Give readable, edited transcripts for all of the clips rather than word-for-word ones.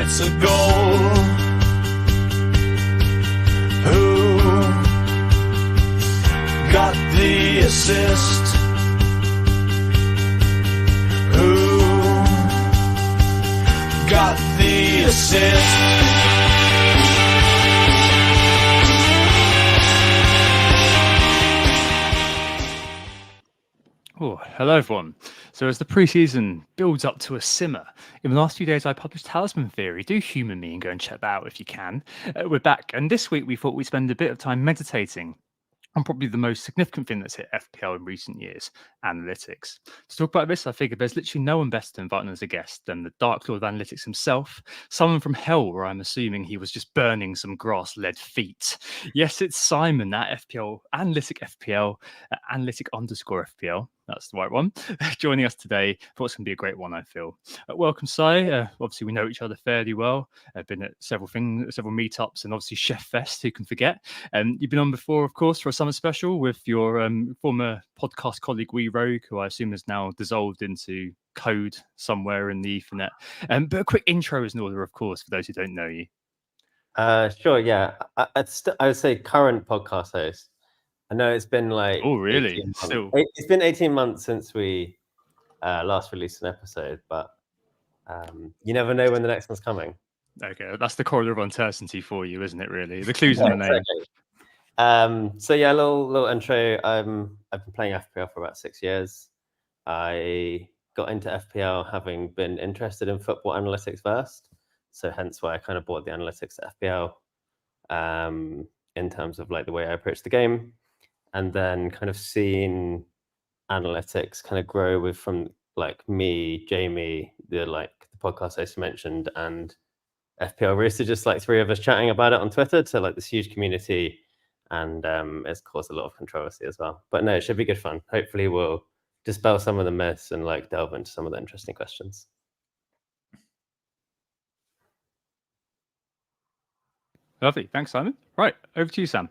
gets a goal? Who got the assist? Who got the assist? Oh, hello everyone. So as the pre-season builds up to a simmer, in the last few days I published Talisman Theory. Do humour me and go and check that out if you can. We're back, and this week we thought we'd spend a bit of time meditating on probably the most significant thing that's hit FPL in recent years, analytics. To talk about this, I figured there's literally no one better to invite on as a guest than the Dark Lord of Analytics himself, someone from hell where I'm assuming he was just burning some grass-led feet. Yes, it's Simon at FPL, analytic_FPL. That's the right one. Joining us today for what's going to be a great one, I feel. Welcome, Si. Obviously, we know each other fairly well. I've been at several meetups, and obviously Chef Fest, who can forget. You've been on before, of course, for a summer special with your former podcast colleague, Wee Rogue, who I assume has now dissolved into code somewhere in the Ethernet. But a quick intro is in order, of course, for those who don't know you. Sure, yeah. I would say current podcast host. I know it's been like... Oh, really? It's been 18 months since we last released an episode, but you never know when the next one's coming. Okay, that's the corridor of uncertainty for you, isn't it, really? The clues in the name. Exactly. So yeah, a little intro. I've been playing FPL for about 6 years. I got into FPL having been interested in football analytics first. So hence why I kind of bought the analytics at FPL in terms of like the way I approach the game. And then kind of seen analytics kind of grow with from like me, Jamie, the podcast I just mentioned, and FPL Rooster, just like three of us chatting about it on Twitter to like this huge community, and it's caused a lot of controversy as well. But no, it should be good fun. Hopefully we'll dispel some of the myths and like delve into some of the interesting questions. Lovely. Thanks, Simon. Right, over to you, Sam.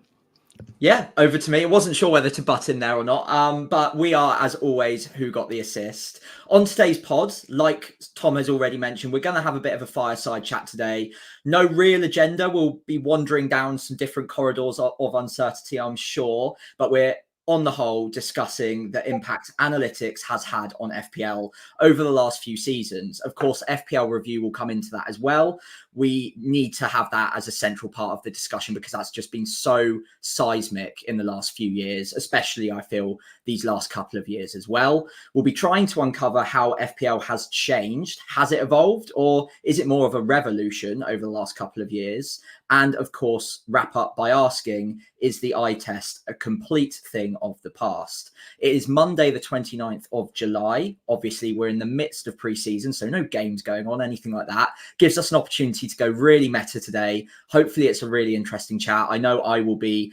Yeah, over to me. I wasn't sure whether to butt in there or not, but we are, as always, Who Got the Assist. On today's pod, like Tom has already mentioned, we're going to have a bit of a fireside chat today. No real agenda. We'll be wandering down some different corridors of uncertainty, I'm sure, but we're on the whole discussing the impact analytics has had on FPL over the last few seasons. Of course, FPL review will come into that as well. We need to have that as a central part of the discussion because that's just been so seismic in the last few years, especially I feel these last couple of years as well. We'll be trying to uncover how FPL has changed. Has it evolved, or is it more of a revolution over the last couple of years? And of course, wrap up by asking, is the eye test a complete thing of the past? It is Monday, the 29th of July. Obviously, we're in the midst of pre-season, so no games going on, anything like that. Gives us an opportunity to go really meta today. Hopefully, it's a really interesting chat. I know I will be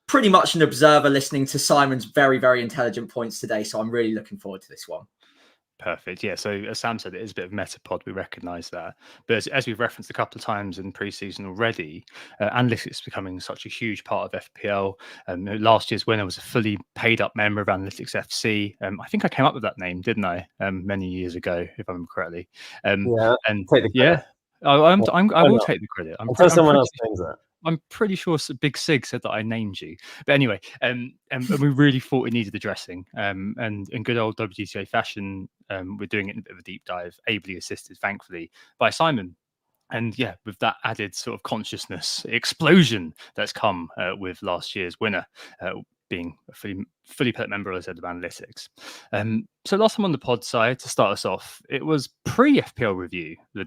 pretty much an observer listening to Simon's very, very intelligent points today, so I'm really looking forward to this one. Perfect. Yeah. So as Sam said, it is a bit of metapod. We recognise that, but as we've referenced a couple of times in pre-season already, analytics is becoming such a huge part of FPL. Last year's winner was a fully paid-up member of Analytics FC. I think I came up with that name, didn't I? Many years ago, if I remember correctly. Yeah. And take the credit. I will take the credit. Until someone else names it. I'm pretty sure Big Sig said that I named you. But anyway, and we really thought it needed addressing. And in good old WGTA fashion, we're doing it in a bit of a deep dive, ably assisted, thankfully, by Simon. And yeah, with that added sort of consciousness explosion that's come with last year's winner being a fully paid member, as I said, of analytics. So last time on the pod side, to start us off, it was pre-FPL review, the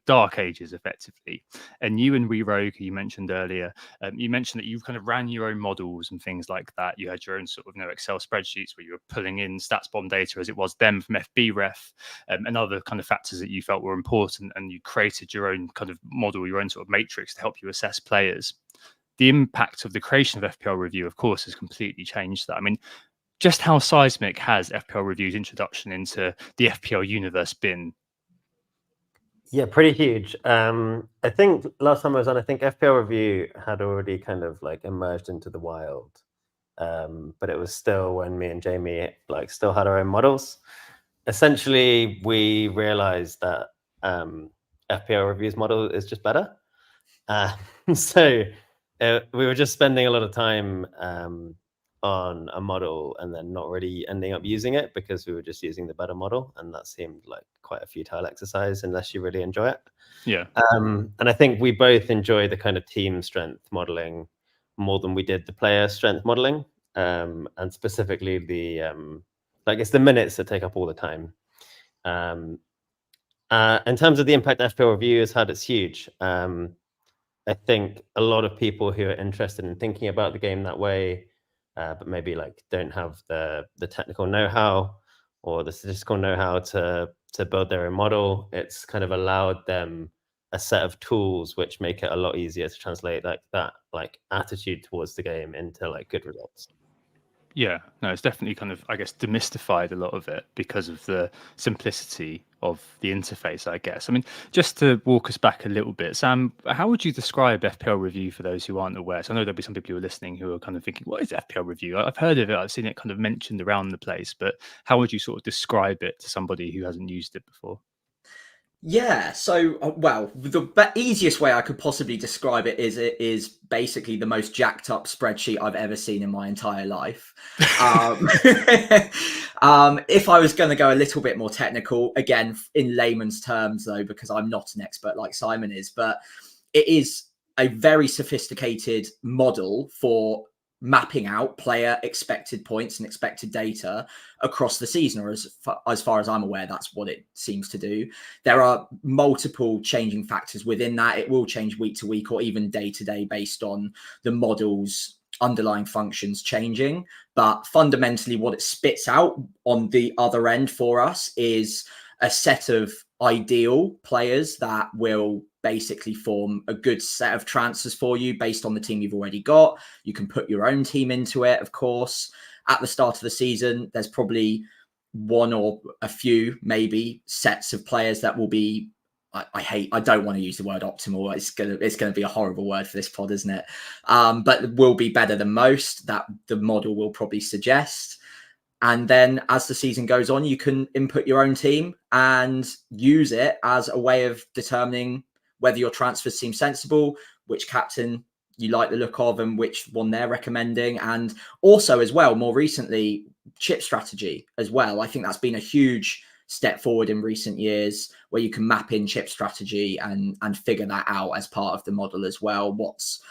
dark ages, effectively. And you and Wee Rogue, who you mentioned earlier, you mentioned that you kind of ran your own models and things like that. You had your own sort of Excel spreadsheets where you were pulling in StatsBomb data as it was then from FBref, and other kind of factors that you felt were important. And you created your own kind of model, your own sort of matrix to help you assess players. The impact of the creation of FPL review, of course, has completely changed that. I mean, just how seismic has FPL review's introduction into the FPL universe been? Yeah, pretty huge. I think last time I was on, I think FPL review had already kind of like emerged into the wild, but it was still when me and Jamie like still had our own models. Essentially, we realized that FPL reviews model is just better. So we were just spending a lot of time on a model and then not really ending up using it because we were just using the better model, and that seemed like quite a futile exercise unless you really enjoy it. Yeah. And I think we both enjoy the kind of team strength modeling more than we did the player strength modeling, and specifically the like it's the minutes that take up all the time. In terms of the impact FPL review has had, it's huge. I think a lot of people who are interested in thinking about the game that way, but maybe like don't have the technical know-how or the statistical know-how to build their own model, it's kind of allowed them a set of tools which make it a lot easier to translate like that like attitude towards the game into like good results. Yeah, no, it's definitely kind of, I guess, demystified a lot of it because of the simplicity of the interface, I guess. I mean, just to walk us back a little bit, Sam, how would you describe FPL review for those who aren't aware? So I know there'll be some people who are listening who are kind of thinking, what is FPL review? I've heard of it, I've seen it kind of mentioned around the place, but how would you sort of describe it to somebody who hasn't used it before? Yeah, so well, the easiest way I could possibly describe it is basically the most jacked up spreadsheet I've ever seen in my entire life. If I was going to go a little bit more technical, again in layman's terms though, because I'm not an expert like Simon is, but it is a very sophisticated model for mapping out player expected points and expected data across the season, or as far as I'm aware, that's what it seems to do. There are multiple changing factors within that. It will change week to week or even day to day based on the model's underlying functions changing. But fundamentally, what it spits out on the other end for us is a set of ideal players that will basically form a good set of transfers for you based on the team you've already got. You can put your own team into it, of course. At the start of the season, there's probably one or a few, maybe, sets of players that will be, I don't want to use the word optimal. It's gonna be a horrible word for this pod, isn't it? But will be better than most that the model will probably suggest. And then as the season goes on, you can input your own team and use it as a way of determining whether your transfers seem sensible, which captain you like the look of, and which one they're recommending. And also as well, more recently, chip strategy as well. I think that's been a huge step forward in recent years where you can map in chip strategy and figure that out as part of the model as well. What's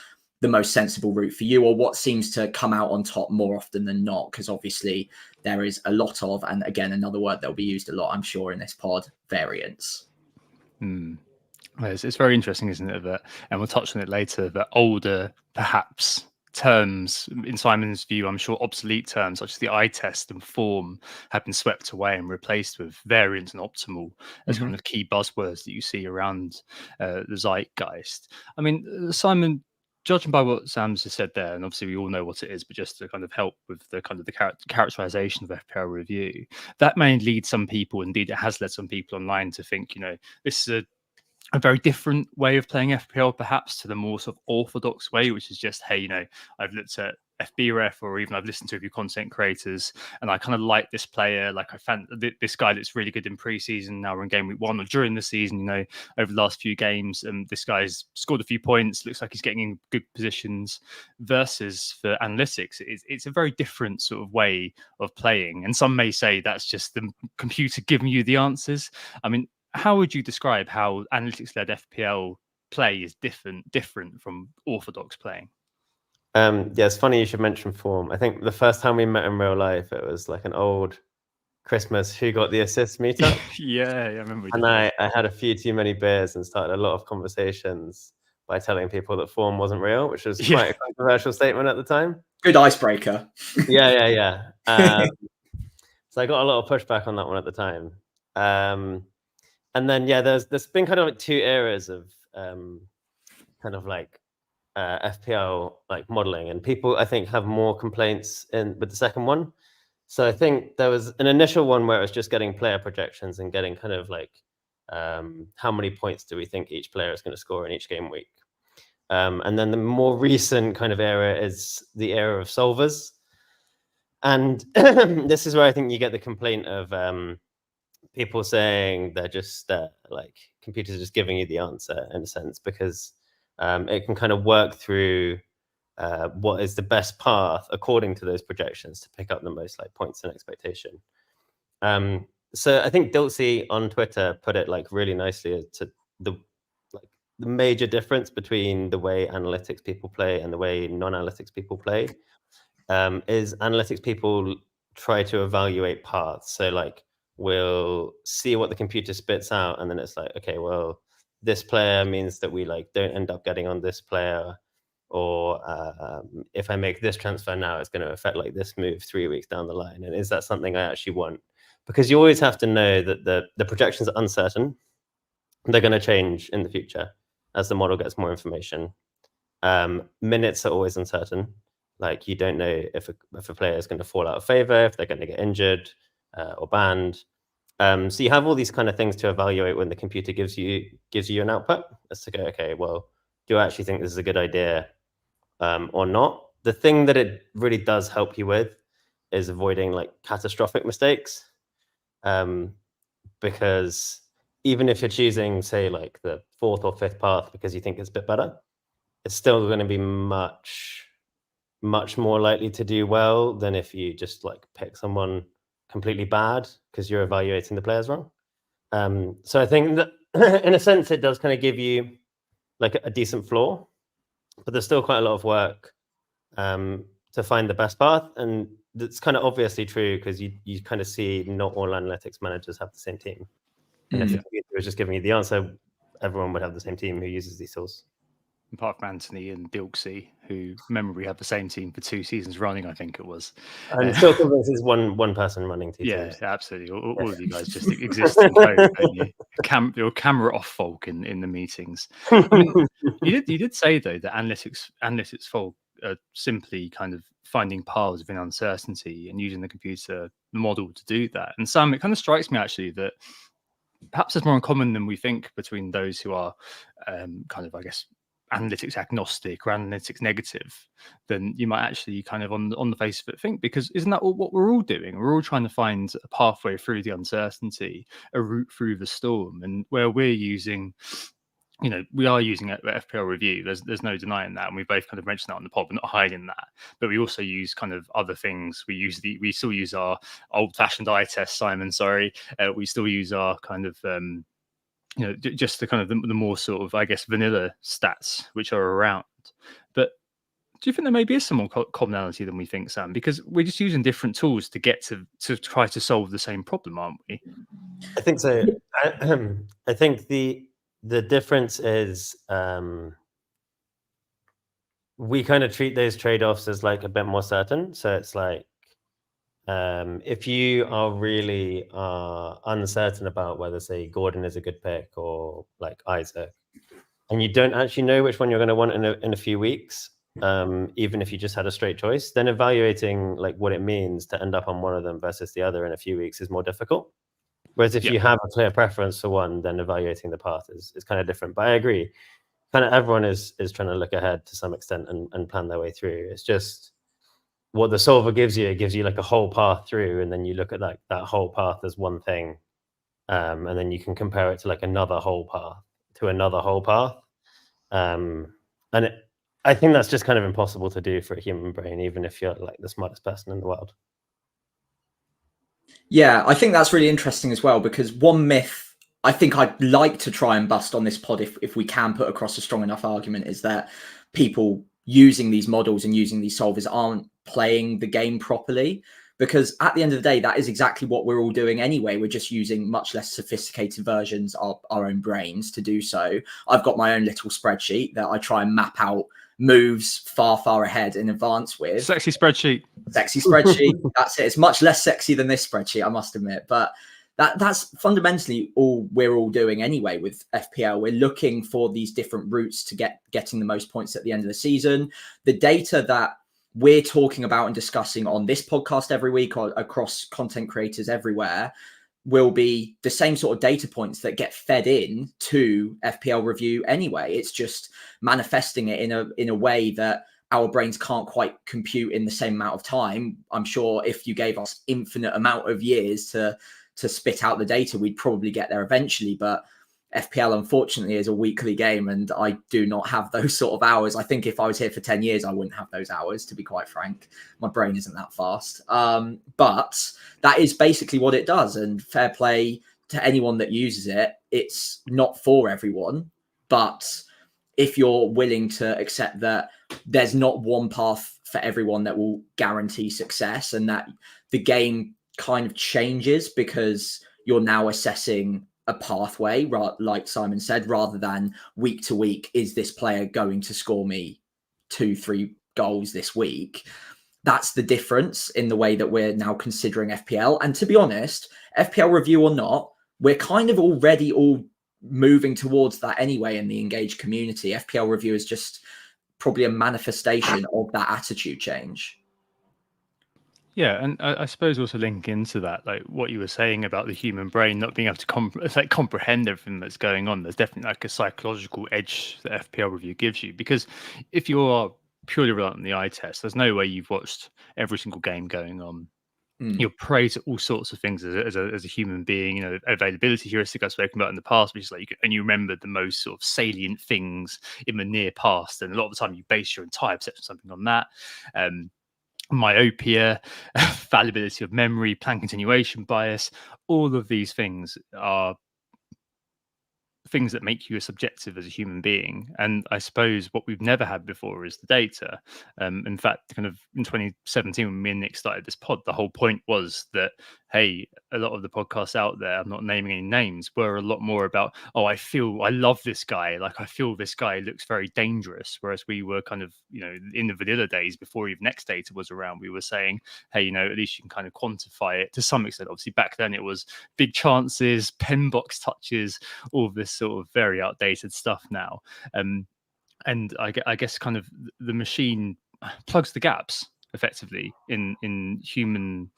the most sensible route for you, or what seems to come out on top more often than not? Because obviously there is a lot of, and again, another word that will be used a lot, I'm sure, in this pod, variance. It's very interesting, isn't it? That, and we'll touch on it later, that older, perhaps, terms, in Simon's view, I'm sure obsolete terms such as the eye test and form have been swept away and replaced with variance and optimal as kind of key buzzwords that you see around the zeitgeist. I mean, Simon, judging by what Sam's just said there, and obviously we all know what it is, but just to kind of help with the kind of the characterization of FPL review, that may lead some people, indeed it has led some people online to think, this is a very different way of playing FPL, perhaps, to the more sort of orthodox way, which is just, hey, I've looked at FBref, or even I've listened to a few content creators, and I kind of like this player. Like I found this guy that's really good in preseason. Now we're in game week 1 or during the season, over the last few games, and this guy's scored a few points. Looks like he's getting in good positions. Versus for analytics, it's a very different sort of way of playing. And some may say that's just the computer giving you the answers. I mean, how would you describe how analytics-led FPL play is different from orthodox playing? Yeah, it's funny you should mention form. I think the first time we met in real life, it was like an old Christmas who got the assist meetup. Yeah, I remember. And I had a few too many beers and started a lot of conversations by telling people that form wasn't real, which was quite a controversial statement at the time. Good icebreaker. Yeah. So I got a lot of pushback on that one at the time. And then, there's been kind of like 2 eras of kind of like FPL like modeling, and people I think have more complaints with the second one. So I think there was an initial one where it was just getting player projections and getting kind of like how many points do we think each player is going to score in each game week. And then the more recent kind of era is the era of solvers. And this is where I think you get the complaint of people saying they're just like computers are just giving you the answer in a sense, because it can kind of work through what is the best path according to those projections to pick up the most like points and expectation. So I think Diltsy on Twitter put it like really nicely as to the major difference between the way analytics people play and the way non-analytics people play is analytics people try to evaluate paths. So like we'll see what the computer spits out, and then it's like, okay, well, this player means that we like don't end up getting on this player, or if I make this transfer now, it's going to affect like this move 3 weeks down the line. And is that something I actually want? Because you always have to know that the projections are uncertain. They're going to change in the future as the model gets more information. Minutes are always uncertain. Like you don't know if a player is going to fall out of favor, if they're going to get injured or banned. So you have all these kind of things to evaluate when the computer gives you an output, as to go, okay, well, do I actually think this is a good idea or not? The thing that it really does help you with is avoiding like catastrophic mistakes, because even if you're choosing, say, like the 4th or 5th path because you think it's a bit better, it's still going to be much more likely to do well than if you just like pick someone completely bad because you're evaluating the players wrong. So I think that in a sense it does kind of give you like a decent floor, but there's still quite a lot of work to find the best path. And that's kind of obviously true because you kind of see not all analytics managers have the same team. And if the computer was just giving you the answer, everyone would have the same team who uses these tools. Apart from Anthony and Dilksy, who we had the same team for 2 seasons running, I think it was. And still convinces one person running 2 teams. Yeah, absolutely. All of you guys just exist in code, don't you? Your camera off folk in the meetings. I mean, you did say though that analytics folk are simply kind of finding paths within uncertainty and using the computer model to do that. And Sam, it kind of strikes me actually that perhaps it's more uncommon than we think between those who are kind of, I guess, analytics agnostic or analytics negative than you might actually kind of on the face of it think, because isn't that what we're all doing? We're all trying to find a pathway through the uncertainty, a route through the storm. And where we're using, we are using FPL review. There's no denying that, and we both kind of mentioned that on the pod. We're not hiding that, but we also use kind of other things. We still use our old-fashioned eye test, Simon. Sorry, we still use our kind of just the kind of the more sort of, I guess, vanilla stats which are around. But do you think there maybe is some more commonality than we think, Sam? Because we're just using different tools to get to try to solve the same problem, aren't we? I think so. I think the difference is we kind of treat those trade-offs as like a bit more certain. So it's like if you are really uncertain about whether, say, Gordon is a good pick or like Isaac, and you don't actually know which one you're going to want in a few weeks, even if you just had a straight choice, then evaluating like what it means to end up on one of them versus the other in a few weeks is more difficult. Whereas if you have a clear preference for one, then evaluating the path is kind of different. But I agree, kind of everyone is trying to look ahead to some extent and plan their way through. It's just what the solver gives you, it gives you like a whole path through, and then you look at like that whole path as one thing, and then you can compare it to like another whole path to another whole path, I think that's just kind of impossible to do for a human brain, even if you're like the smartest person in the world. Yeah, I think that's really interesting as well, because one myth I think I'd like to try and bust on this pod, if we can put across a strong enough argument, is that people using these models and using these solvers aren't playing the game properly. Because at the end of the day, that is exactly what we're all doing anyway. We're just using much less sophisticated versions of our own brains to do so. I've got my own little spreadsheet that I try and map out moves far ahead in advance with. Sexy spreadsheet. That's it. It's much less sexy than this spreadsheet, I must admit. But that's fundamentally all we're all doing anyway with FPL. We're looking for these different routes to getting the most points at the end of the season. The data that we're talking about and discussing on this podcast every week or across content creators everywhere will be the same sort of data points that get fed in to FPL review anyway. It's just manifesting it in a way that our brains can't quite compute in the same amount of time. I'm sure if you gave us infinite amount of years to to spit out the data, we'd probably get there eventually. But FPL, unfortunately, is a weekly game, and I do not have those sort of hours. I think if I was here for 10 years, I wouldn't have those hours, to be quite frank. My brain isn't that fast. But that is basically what it does. And fair play to anyone that uses it. It's not for everyone, but if you're willing to accept that there's not one path for everyone that will guarantee success, and that the game kind of changes because you're now assessing a pathway, like Simon said, rather than week to week, is this player going to score me 2-3 goals this week? That's the difference in the way that we're now considering FPL. And to be honest, FPL review or not, we're kind of already all moving towards that anyway in the engaged community. FPL review is just probably a manifestation of that attitude change. Yeah, and I suppose also link into that, like what you were saying about the human brain not being able to comprehend everything that's going on. There's definitely like a psychological edge that FPL review gives you, because if you are purely reliant on the eye test, there's no way you've watched every single game going on. You're prey to all sorts of things as a human being. You know, availability heuristic I've spoken about in the past, which is like, and you remember the most sort of salient things in the near past, and a lot of the time you base your entire perception of something on that. Myopia, fallibility of memory, plan continuation bias, all of these things are things that make you subjective as a human being. And I suppose what we've never had before is the data. In fact, kind of in 2017, when me and Nick started this pod, the whole point was that, hey, a lot of the podcasts out there, I'm not naming any names, were a lot more about, oh, I love this guy. Like, I feel this guy looks very dangerous. Whereas we were kind of, you know, in the vanilla days before even Next Data was around, we were saying, hey, you know, at least you can kind of quantify it to some extent. Obviously, back then it was big chances, pen box touches, all of this sort of very outdated stuff now. And I guess kind of the machine plugs the gaps effectively in human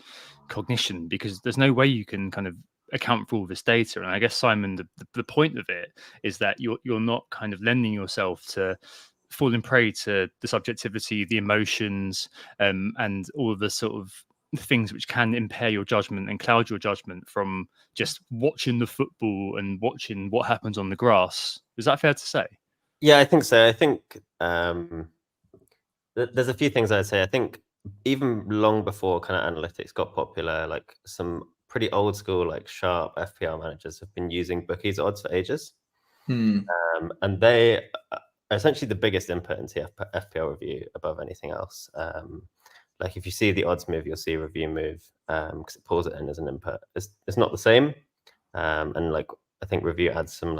cognition, because there's no way you can kind of account for all this data. And I guess, Simon, the point of it is that you're not kind of lending yourself to falling prey to the subjectivity, the emotions, and all of the sort of things which can impair your judgment and cloud your judgment from just watching the football and watching what happens on the grass. Is that fair to say? Yeah, I think so. I think there's a few things I'd say. I think even long before kind of analytics got popular, like some pretty old school, like sharp FPL managers have been using bookies odds for ages. And they are essentially the biggest input into FPL review above anything else. Like if you see the odds move, you'll see review move, because it pulls it in as an input. It's not the same. And like, I think review adds some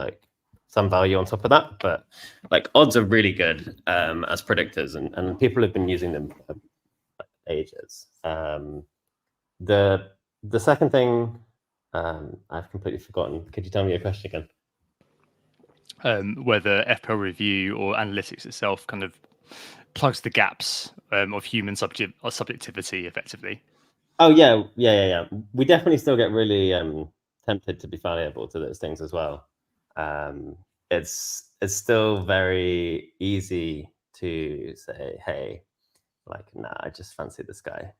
value on top of that, but like odds are really good as predictors, and people have been using them for ages. The second thing, I've completely forgotten. Could you tell me your question again? Whether FPL review or analytics itself kind of plugs the gaps of human subjectivity effectively. Oh yeah. We definitely still get really tempted to be fallible to those things as well. It's still very easy to say, hey, like, nah, I just fancy this guy.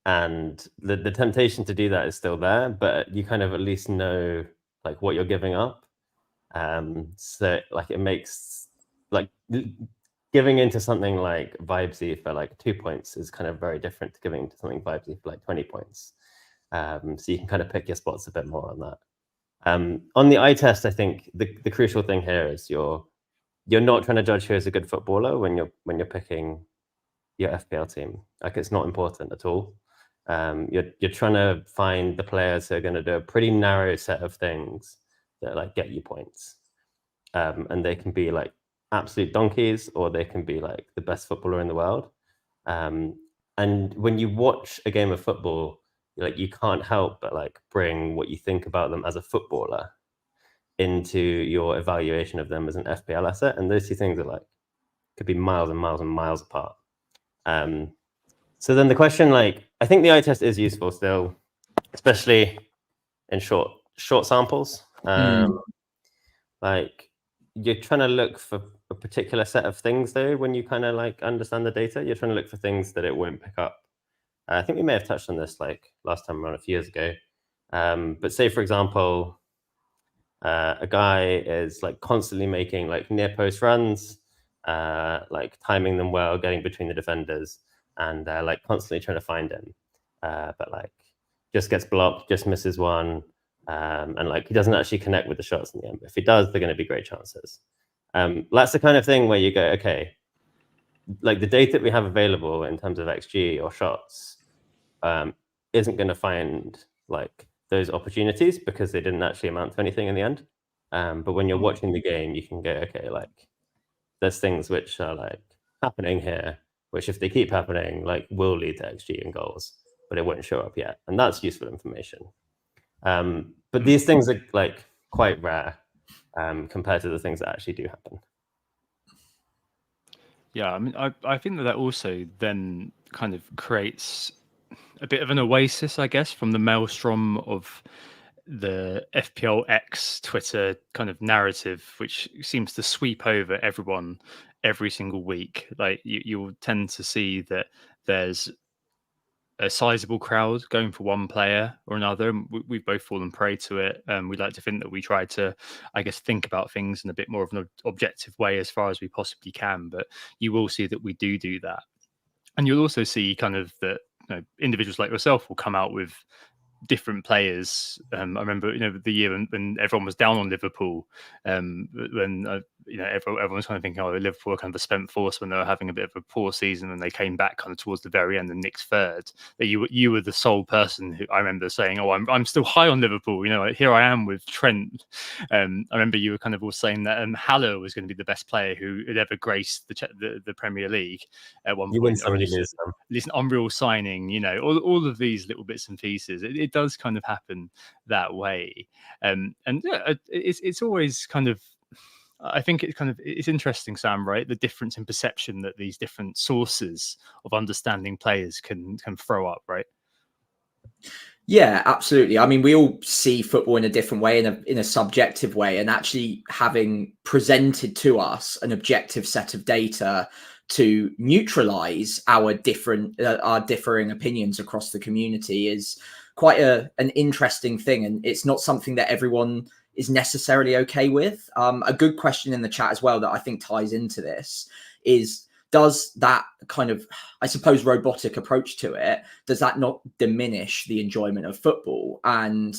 And the temptation to do that is still there, but you kind of at least know like what you're giving up. So like it makes like giving into something like vibesy for like 2 points is kind of very different to giving into something vibesy for like 20 points. So you can kind of pick your spots a bit more on that. On the eye test, I think the crucial thing here is you're not trying to judge who is a good footballer when you're picking your FPL team. Like, it's not important at all. You're trying to find the players who are going to do a pretty narrow set of things that like get you points, and they can be like absolute donkeys, or they can be like the best footballer in the world. And when you watch a game of football, like, you can't help but like bring what you think about them as a footballer into your evaluation of them as an FPL asset, and those two things are like could be miles and miles and miles apart. So then the question, like, I think the eye test is useful still, especially in short samples. Like, you're trying to look for a particular set of things though. When you kind of like understand the data, you're trying to look for things that it won't pick up. I think we may have touched on this like last time around a few years ago. But say, for example, a guy is like constantly making like near post runs, like timing them well, getting between the defenders, and like constantly trying to find him, but like just gets blocked, just misses one, and like he doesn't actually connect with the shots in the end. But if he does, they're going to be great chances. That's the kind of thing where you go, okay, like the data that we have available in terms of XG or shots isn't going to find like those opportunities because they didn't actually amount to anything in the end. But when you're watching the game, you can go, okay, like there's things which are like happening here, which if they keep happening, like will lead to XG and goals, but it won't show up yet. And that's useful information. But these things are like quite rare compared to the things that actually do happen. Yeah, I mean, I think that also then kind of creates a bit of an oasis, I guess, from the maelstrom of the FPL X Twitter kind of narrative, which seems to sweep over everyone every single week. Like you'll tend to see that there's a sizable crowd going for one player or another, and we've both fallen prey to it. We like to think that we try to, I guess, think about things in a bit more of an objective way as far as we possibly can. But you will see that we do that, and you'll also see kind of that individuals like yourself will come out with different players. I remember, the year when everyone was down on Liverpool, when everyone was kind of thinking, oh, Liverpool were kind of a spent force when they were having a bit of a poor season, and they came back kind of towards the very end and nicked third. That you were the sole person who I remember saying, oh, I'm still high on Liverpool. Like, here I am with Trent. I remember you were kind of all saying that Haller was going to be the best player who had ever graced the Premier League at one You point. win some, you lose some. At least an unreal signing, all of these little bits and pieces. It does kind of happen that way, and yeah, it's always kind of. I think it's interesting, Sam. Right, the difference in perception that these different sources of understanding players can throw up. Right. Yeah, absolutely. I mean, we all see football in a different way, in a subjective way, and actually having presented to us an objective set of data to neutralize our differing opinions across the community is quite an interesting thing, and it's not something that everyone is necessarily okay with. A good question in the chat as well that I think ties into this is, does that kind of, I suppose, robotic approach to it, does that not diminish the enjoyment of football? And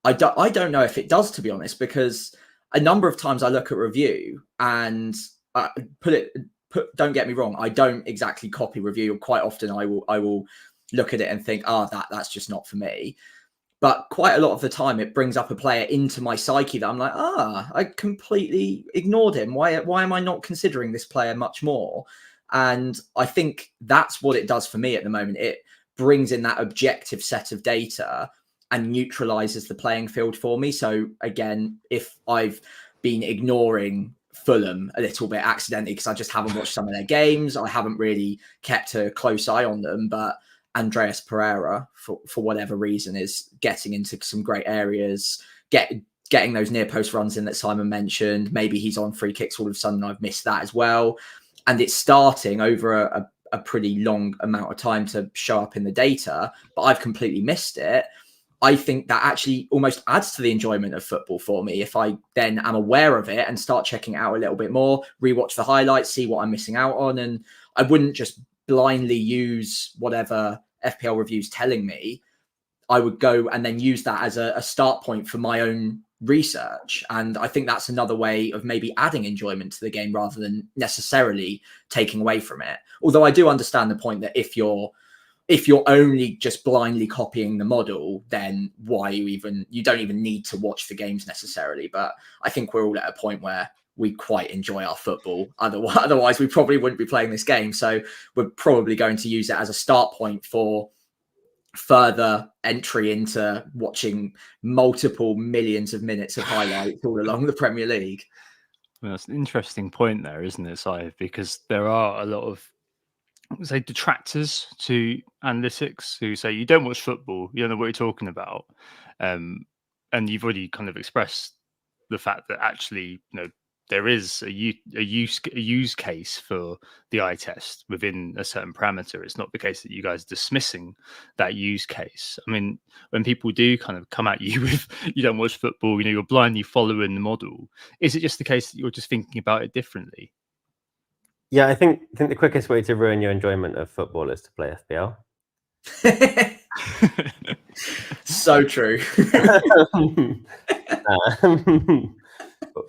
I don't know if it does, to be honest, because a number of times I look at review and don't get me wrong, I don't exactly copy review. Quite often I will look at it and think, that's just not for me. But quite a lot of the time it brings up a player into my psyche that I'm like, I completely ignored him. Why am I not considering this player much more? And I think that's what it does for me at the moment. It brings in that objective set of data and neutralizes the playing field for me. So again, if I've been ignoring Fulham a little bit accidentally because I just haven't watched some of their games, I haven't really kept a close eye on them, but Andreas Pereira, for whatever reason, is getting into some great areas, getting those near post runs in that Simon mentioned. Maybe he's on free kicks all of a sudden. I've missed that as well. And it's starting over a pretty long amount of time to show up in the data, but I've completely missed it. I think that actually almost adds to the enjoyment of football for me. If I then am aware of it and start checking it out a little bit more, rewatch the highlights, see what I'm missing out on. And I wouldn't just blindly use whatever FPL reviews telling me. I would go and then use that as a start point for my own research. And I think that's another way of maybe adding enjoyment to the game rather than necessarily taking away from it. Although I do understand the point that if you're only just blindly copying the model, then you don't even need to watch the games necessarily. But I think we're all at a point where we quite enjoy our football. Otherwise, we probably wouldn't be playing this game. So we're probably going to use it as a start point for further entry into watching multiple millions of minutes of highlights all along the Premier League. Well, that's an interesting point there, isn't it, Si? Because there are a lot of, say, detractors to analytics who say you don't watch football, you don't know what you're talking about, and you've already kind of expressed the fact that actually, there is a use case for the eye test within a certain parameter. It's not the case that you guys are dismissing that use case. I mean, when people do kind of come at you with you don't watch football, you're blindly following the model, is it just the case that you're just thinking about it differently? Yeah, I think the quickest way to ruin your enjoyment of football is to play FPL. So true.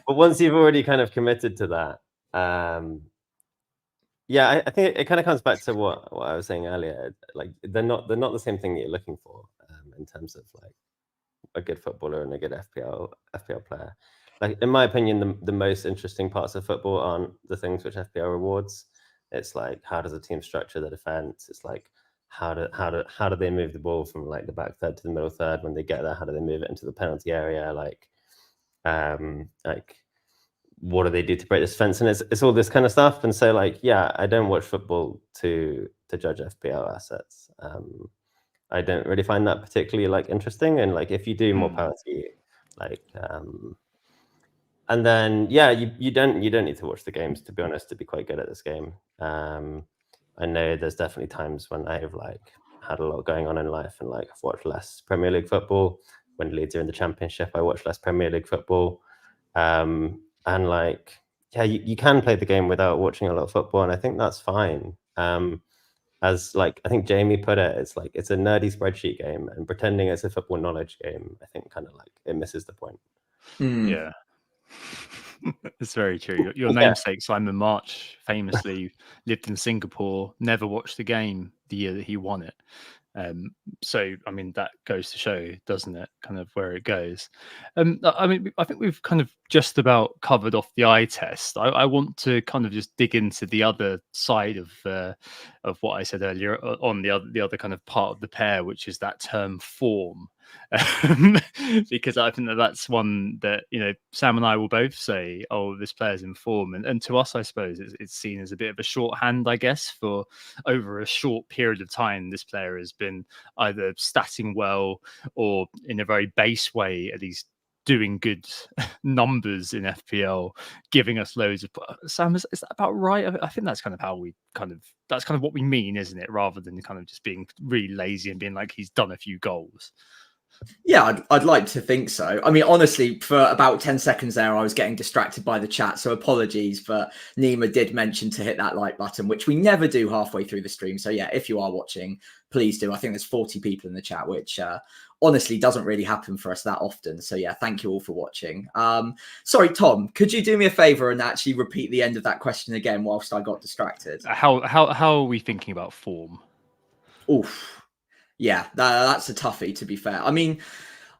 But once you've already kind of committed to that, yeah, I think it kind of comes back to what I was saying earlier. Like they're not the same thing that you're looking for in terms of like a good footballer and a good FPL player. Like in my opinion, the most interesting parts of football aren't the things which FPL rewards. It's like, how does a team structure the defense? It's like how do they move the ball from like the back third to the middle third? When they get there, how do they move it into the penalty area? Like what do they do to break this fence? And it's all this kind of stuff. And so like, yeah, I don't watch football to judge FPL assets. I don't really find that particularly like interesting. And like, if you do, more power to you. Like, and then yeah, you don't need to watch the games, to be honest, to be quite good at this game. I know there's definitely times when I've like had a lot going on in life and like I've watched less Premier League football. When Leeds are in the Championship, I watch less Premier League football. And like, yeah, you can play the game without watching a lot of football, and I think that's fine. As like I think Jamie put it, it's like it's a nerdy spreadsheet game, and pretending it's a football knowledge game, I think kind of like it misses the point. Yeah. It's very true. Your namesake Simon March famously lived in Singapore, never watched the game the year that he won it. So I mean, that goes to show, doesn't it, kind of where it goes. I mean, I think we've kind of just about covered off the eye test. I want to kind of just dig into the other side of what I said earlier on the other kind of part of the pair, which is that term form. Because I think that's one that Sam and I will both say, oh, this player's in form, and to us I suppose it's seen as a bit of a shorthand, I guess, for over a short period of time this player has been either statting well or in a very base way at least doing good numbers in FPL, giving us loads of. Sam, is that about right? I think that's kind of how we that's kind of what we mean, isn't it, rather than kind of just being really lazy and being like he's done a few goals. Yeah, I'd like to think so. I mean, honestly, for about 10 seconds there, I was getting distracted by the chat. So apologies, but Nima did mention to hit that like button, which we never do halfway through the stream. So yeah, if you are watching, please do. I think there's 40 people in the chat, which honestly doesn't really happen for us that often. So yeah, thank you all for watching. Sorry, Tom, could you do me a favor and actually repeat the end of that question again whilst I got distracted? How are we thinking about form? Oof. Yeah, that's a toughie, to be fair. I mean,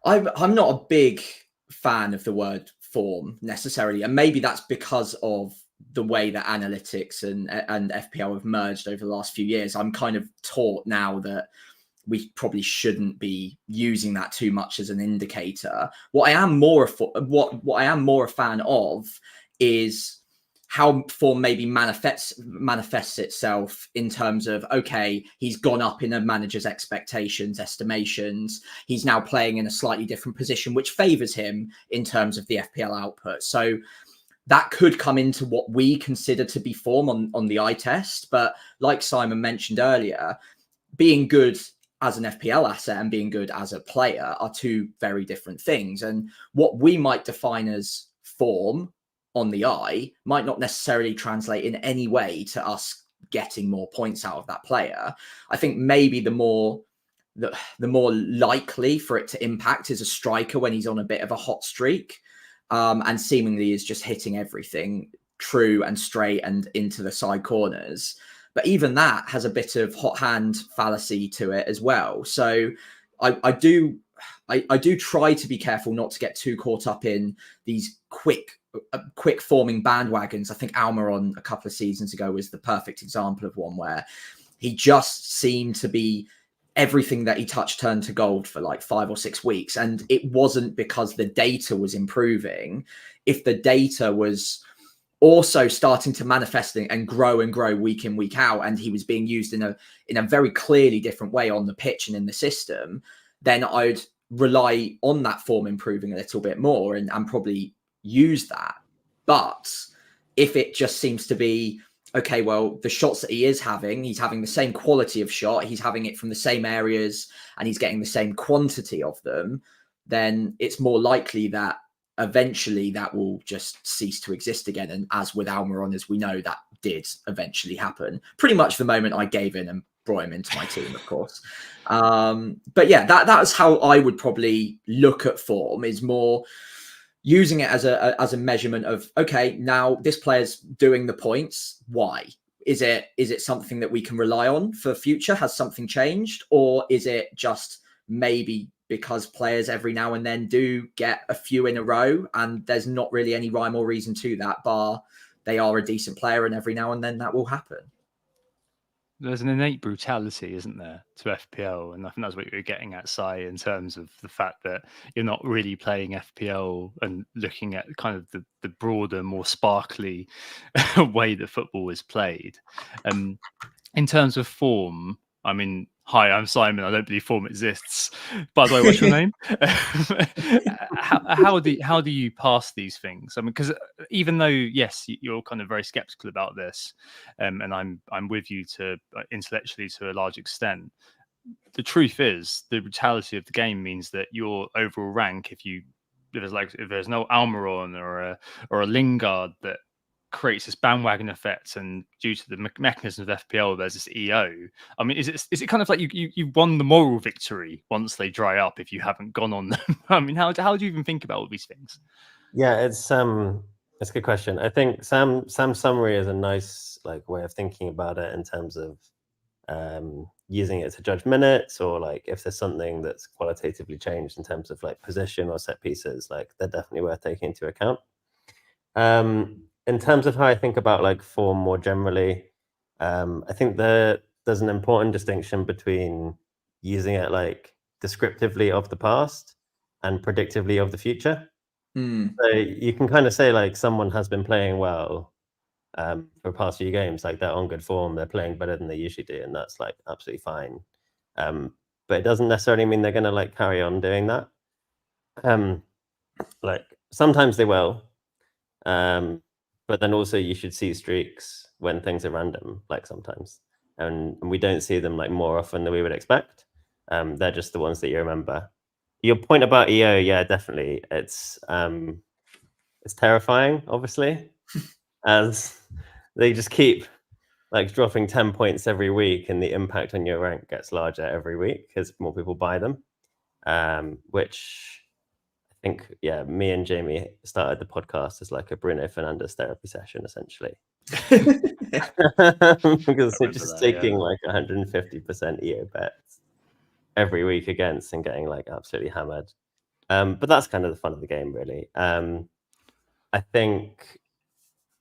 I'm not a big fan of the word form necessarily. And maybe that's because of the way that analytics and FPL have merged over the last few years. I'm kind of taught now that we probably shouldn't be using that too much as an indicator. What I am more a fan of is how form maybe manifests itself in terms of, okay, he's gone up in a manager's estimations. He's now playing in a slightly different position, which favors him in terms of the FPL output. So that could come into what we consider to be form on the eye test. But like Simon mentioned earlier, being good as an FPL asset and being good as a player are two very different things. And what we might define as form on the eye might not necessarily translate in any way to us getting more points out of that player. I think maybe the more likely for it to impact is a striker when he's on a bit of a hot streak, and seemingly is just hitting everything true and straight and into the side corners. But even that has a bit of hot hand fallacy to it as well. So I do try to be careful not to get too caught up in these quick forming bandwagons. I think Almiron a couple of seasons ago was the perfect example of one where he just seemed to be everything that he touched turned to gold for like 5 or 6 weeks. And it wasn't because the data was improving. If the data was also starting to manifest and grow week in, week out, and he was being used in a very clearly different way on the pitch and in the system, then I'd rely on that form improving a little bit more and probably use that. But if it just seems to be, okay, well, the shots that he's having the same quality of shot, he's having it from the same areas, and he's getting the same quantity of them, then it's more likely that eventually that will just cease to exist again. And as with Almiron, as we know, that did eventually happen pretty much the moment I gave in and brought him into my team, of course. But yeah, that's how I would probably look at form, is more using it as a measurement of, okay, now this player's doing the points. Why? Is it something that we can rely on for future? Has something changed? Or is it just maybe because players every now and then do get a few in a row and there's not really any rhyme or reason to that, bar they are a decent player and every now and then that will happen? There's an innate brutality, isn't there, to FPL? And I think that's what you're getting at, Si, in terms of the fact that you're not really playing FPL and looking at kind of the broader, more sparkly way that football is played. In terms of form, I mean, hi, I'm Simon. I don't believe form exists. By the way, what's your name? How do you pass these things? I mean, because even though, yes, you're kind of very skeptical about this, and I'm with you to intellectually to a large extent. The truth is, the brutality of the game means that your overall rank, if there's no Almiron or a Lingard that creates this bandwagon effect, and due to the mechanism of FPL, there's this EO. I mean, is it kind of like you won the moral victory once they dry up if you haven't gone on them? I mean, how do you even think about all these things? Yeah, it's a good question. I think Sam's summary is a nice way of thinking about it in terms of using it to judge minutes, or if there's something that's qualitatively changed in terms of position or set pieces, they're definitely worth taking into account. In terms of how I think about form more generally, I think there's an important distinction between using it descriptively of the past and predictively of the future. So you can kind of say someone has been playing well for the past few games, they're on good form, they're playing better than they usually do, and that's absolutely fine. But it doesn't necessarily mean they're going to carry on doing that. Sometimes they will. But then also you should see streaks when things are random, sometimes. And we don't see them more often than we would expect. They're just the ones that you remember. Your point about EO, yeah, definitely. It's terrifying, obviously, as they just keep dropping 10 points every week, and the impact on your rank gets larger every week because more people buy them, which I think, yeah, me and Jamie started the podcast as a Bruno Fernandes therapy session, essentially. Because we're just taking 150% EO bets every week against and getting absolutely hammered. But that's kind of the fun of the game, really. I think,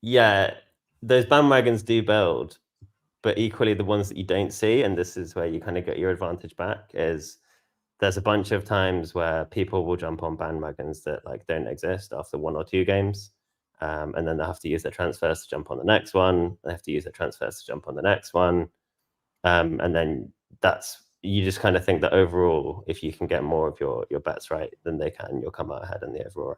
yeah, those bandwagons do build, but equally the ones that you don't see, and this is where you kind of get your advantage back, is there's a bunch of times where people will jump on bandwagons that don't exist after 1 or 2 games. And then they have to use their transfers to jump on the next one. They have to use their transfers to jump on the next one. And then you just kind of think that overall, if you can get more of your bets right than they can, you'll come out ahead in the overall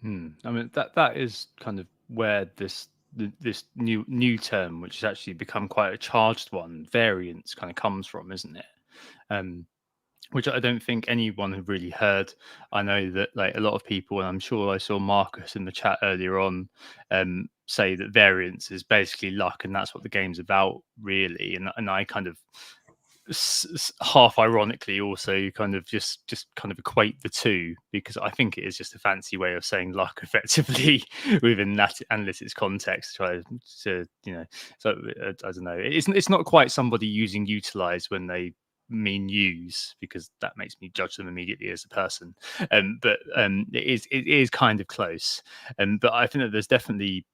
rank. I mean, that is kind of where this new term, which has actually become quite a charged one, variance, kind of comes from, isn't it? Which I don't think anyone had really heard. I know that a lot of people, and I'm sure I saw Marcus in the chat earlier on, say that variance is basically luck, and that's what the game's about, really. And I kind of half ironically also kind of just kind of equate the two, because I think it is just a fancy way of saying luck effectively within that analytics context. Try to so I don't know. It's not quite somebody using utilize when they mean use, because that makes me judge them immediately as a person. But it is kind of close. But I think that there's definitely,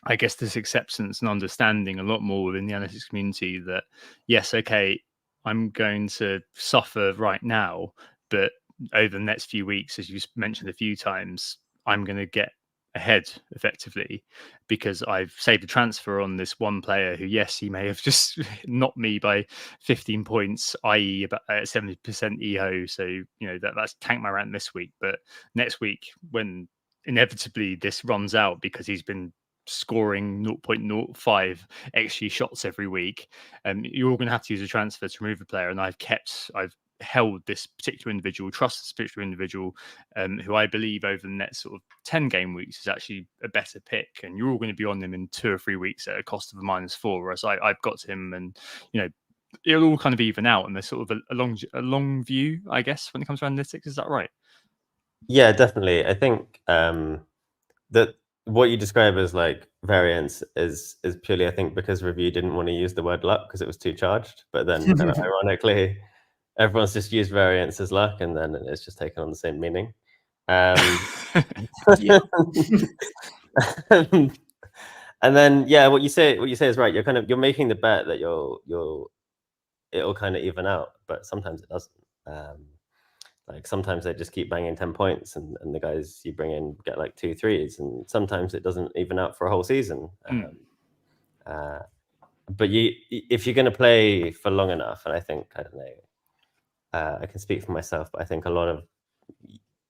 I guess, this acceptance and understanding a lot more within the analytics community that, yes, okay, I'm going to suffer right now, but over the next few weeks, as you mentioned a few times, I'm going to get ahead effectively because I've saved a transfer on this one player who, yes, he may have just knocked me by 15 points, i.e. about 70% EO. So, that's tanked my rank this week. But next week, when inevitably this runs out because he's been scoring 0.05 XG shots every week, you're all going to have to use a transfer to remove a player. And I've held this particular individual, trust this particular individual, who I believe over the next sort of 10 game weeks is actually a better pick. And you're all going to be on them in 2 or 3 weeks at a cost of a -4, whereas I've got him, and it'll all kind of even out. And there's sort of a long view, I guess, when it comes to analytics. Is that right? Yeah, definitely. I think that what you describe as like variance is purely, I think, because Review didn't want to use the word luck because it was too charged. But then, kind of ironically, everyone's just used variance as luck, and then it's just taken on the same meaning. Yeah. And then, yeah, what you say is right. You're making the bet that it'll kind of even out, but sometimes it doesn't. Like sometimes they just keep banging 10 points, and the guys you bring in get like 2 threes, and sometimes it doesn't even out for a whole season. But if you're going to play for long enough, and I think, I don't know, I can speak for myself, but I think a lot of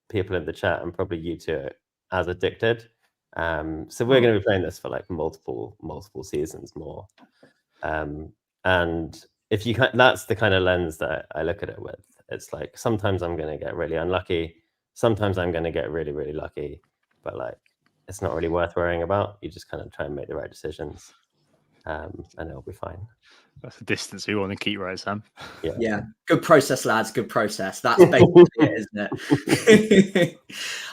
people in the chat, and probably you too, as addicted. So we're going to be playing this for like multiple seasons more. And if you that's the kind of lens that I look at it with. It's like sometimes I'm going to get really unlucky, sometimes I'm going to get really, really lucky, but like it's not really worth worrying about. You just kind of try and make the right decisions, and it'll be fine. That's the distance we want to keep, right, Sam? Yeah. Good process, lads. Good process. That's basically it, isn't it?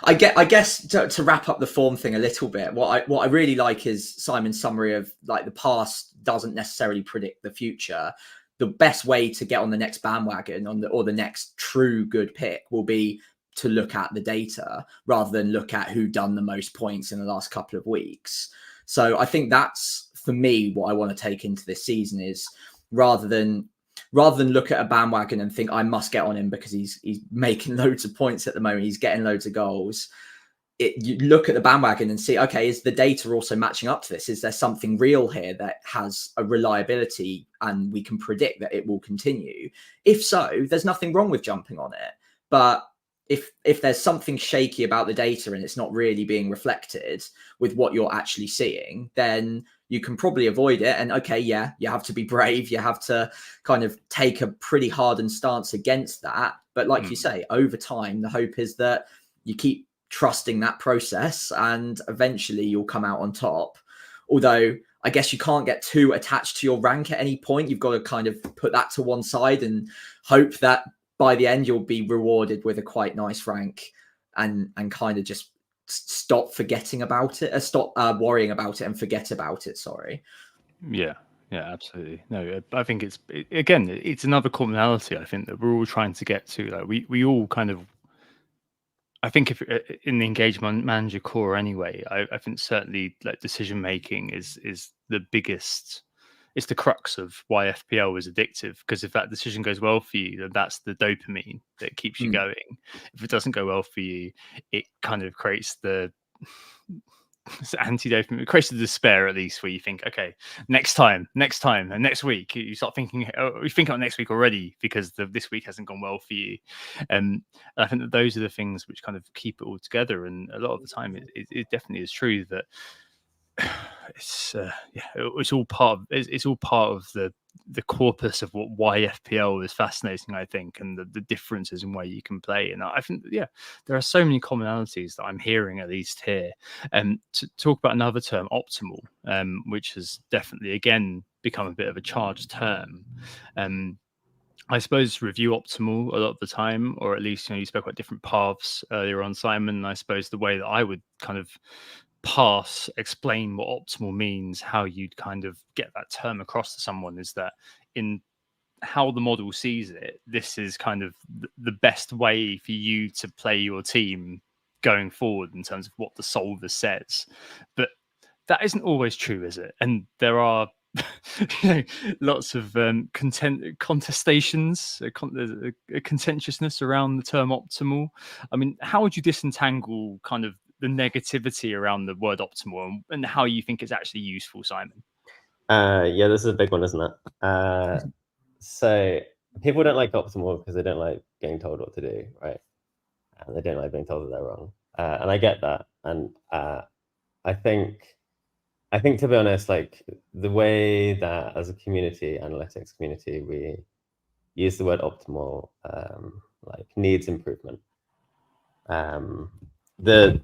I guess to wrap up the form thing a little bit, what I really like is Simon's summary of like the past doesn't necessarily predict the future. The best way to get on the next bandwagon or the next true good pick will be to look at the data rather than look at who done the most points in the last couple of weeks. So I think that's, for me, what I want to take into this season is rather than look at a bandwagon and think I must get on him because he's making loads of points at the moment, he's getting loads of goals. You look at the bandwagon and see, okay, is the data also matching up to this? Is there something real here that has a reliability and we can predict that it will continue? If so, there's nothing wrong with jumping on it. But if there's something shaky about the data and it's not really being reflected with what you're actually seeing, then you can probably avoid it. And okay, yeah, you have to be brave. You have to kind of take a pretty hardened stance against that. But like you say, over time, the hope is that you keep trusting that process and eventually you'll come out on top. Although I guess you can't get too attached to your rank at any point. You've got to kind of put that to one side and hope that by the end you'll be rewarded with a quite nice rank and kind of just stop forgetting about it, stop worrying about it and forget about it. Sorry. Yeah, absolutely. No, I think it's another commonality. I think that we're all trying to get to. Like we all kind of, I think if in the engagement manager core anyway, I think certainly like decision making is the biggest. It's the crux of why FPL is addictive, because if that decision goes well for you, then that's the dopamine that keeps you going. If it doesn't go well for you, it kind of creates the anti-dopamine. It creates the despair, at least, where you think, okay, next time, and next week. You start thinking, you think about next week already because this week hasn't gone well for you. And I think that those are the things which kind of keep it all together. And a lot of the time, it definitely is true that it's all part of the corpus of why FPL is fascinating, I think, and the differences in where you can play. And I think there are so many commonalities that I'm hearing, at least here. And to talk about another term, optimal, which has definitely again become a bit of a charged term. I suppose review optimal a lot of the time, or at least you spoke about different paths earlier on, Simon. And I suppose the way that I would kind of explain what optimal means, how you'd kind of get that term across to someone, is that in how the model sees it, this is kind of the best way for you to play your team going forward in terms of what the solver says. But that isn't always true, is it? And there are lots of contestations, a contentiousness around the term optimal. I mean, how would you disentangle kind of the negativity around the word optimal and how you think it's actually useful, Simon? This is a big one, isn't it? So people don't like optimal because they don't like getting told what to do, right? And they don't like being told that they're wrong. And I get that. And I think to be honest, like the way that as a community, analytics community, we use the word optimal, like needs improvement. The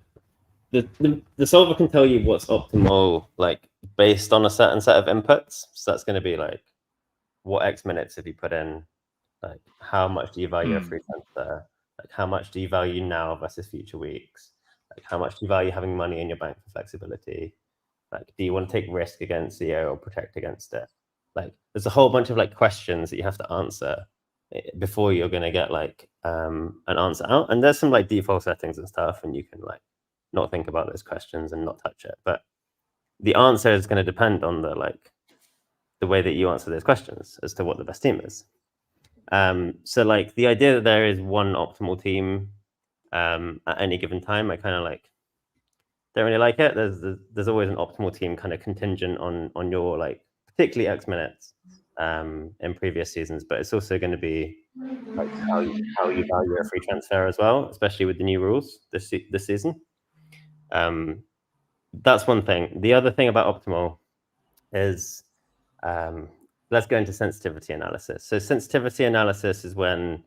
solver can tell you what's optimal, like based on a certain set of inputs. So that's going to be like, what X minutes have you put in? Like, how much do you value a free transfer? Like, how much do you value now versus future weeks? Like, how much do you value having money in your bank for flexibility? Like, do you want to take risk against CEO or protect against it? Like, there's a whole bunch of like questions that you have to answer before you're going to get like an answer out. And there's some like default settings and stuff, and you can like not think about those questions and not touch it. But the answer is going to depend on the way that you answer those questions as to what the best team is. So like the idea that there is one optimal team at any given time, I kind of like don't really like it. There's always an optimal team kind of contingent on your like particularly X minutes in previous seasons, but it's also going to be like how you value a free transfer as well, especially with the new rules this season. That's one thing. The other thing about optimal is let's go into sensitivity analysis. So sensitivity analysis is when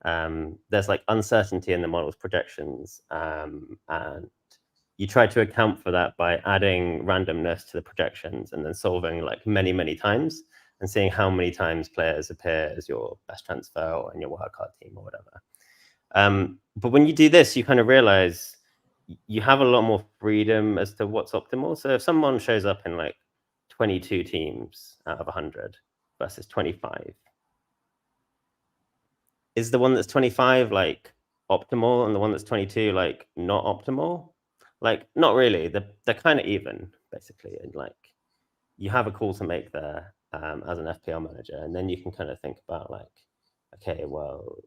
there's like uncertainty in the model's projections, and you try to account for that by adding randomness to the projections and then solving like many times and seeing how many times players appear as your best transfer or in your wildcard team or whatever. But when you do this, you kind of realize you have a lot more freedom as to what's optimal. So if someone shows up in like 22 teams out of 100 versus 25, is the one that's 25 like optimal and the one that's 22 like not optimal? Like, not really. They're kind of even, basically. And like, you have a call to make there as an FPL manager, and then you can kind of think about like, okay, well,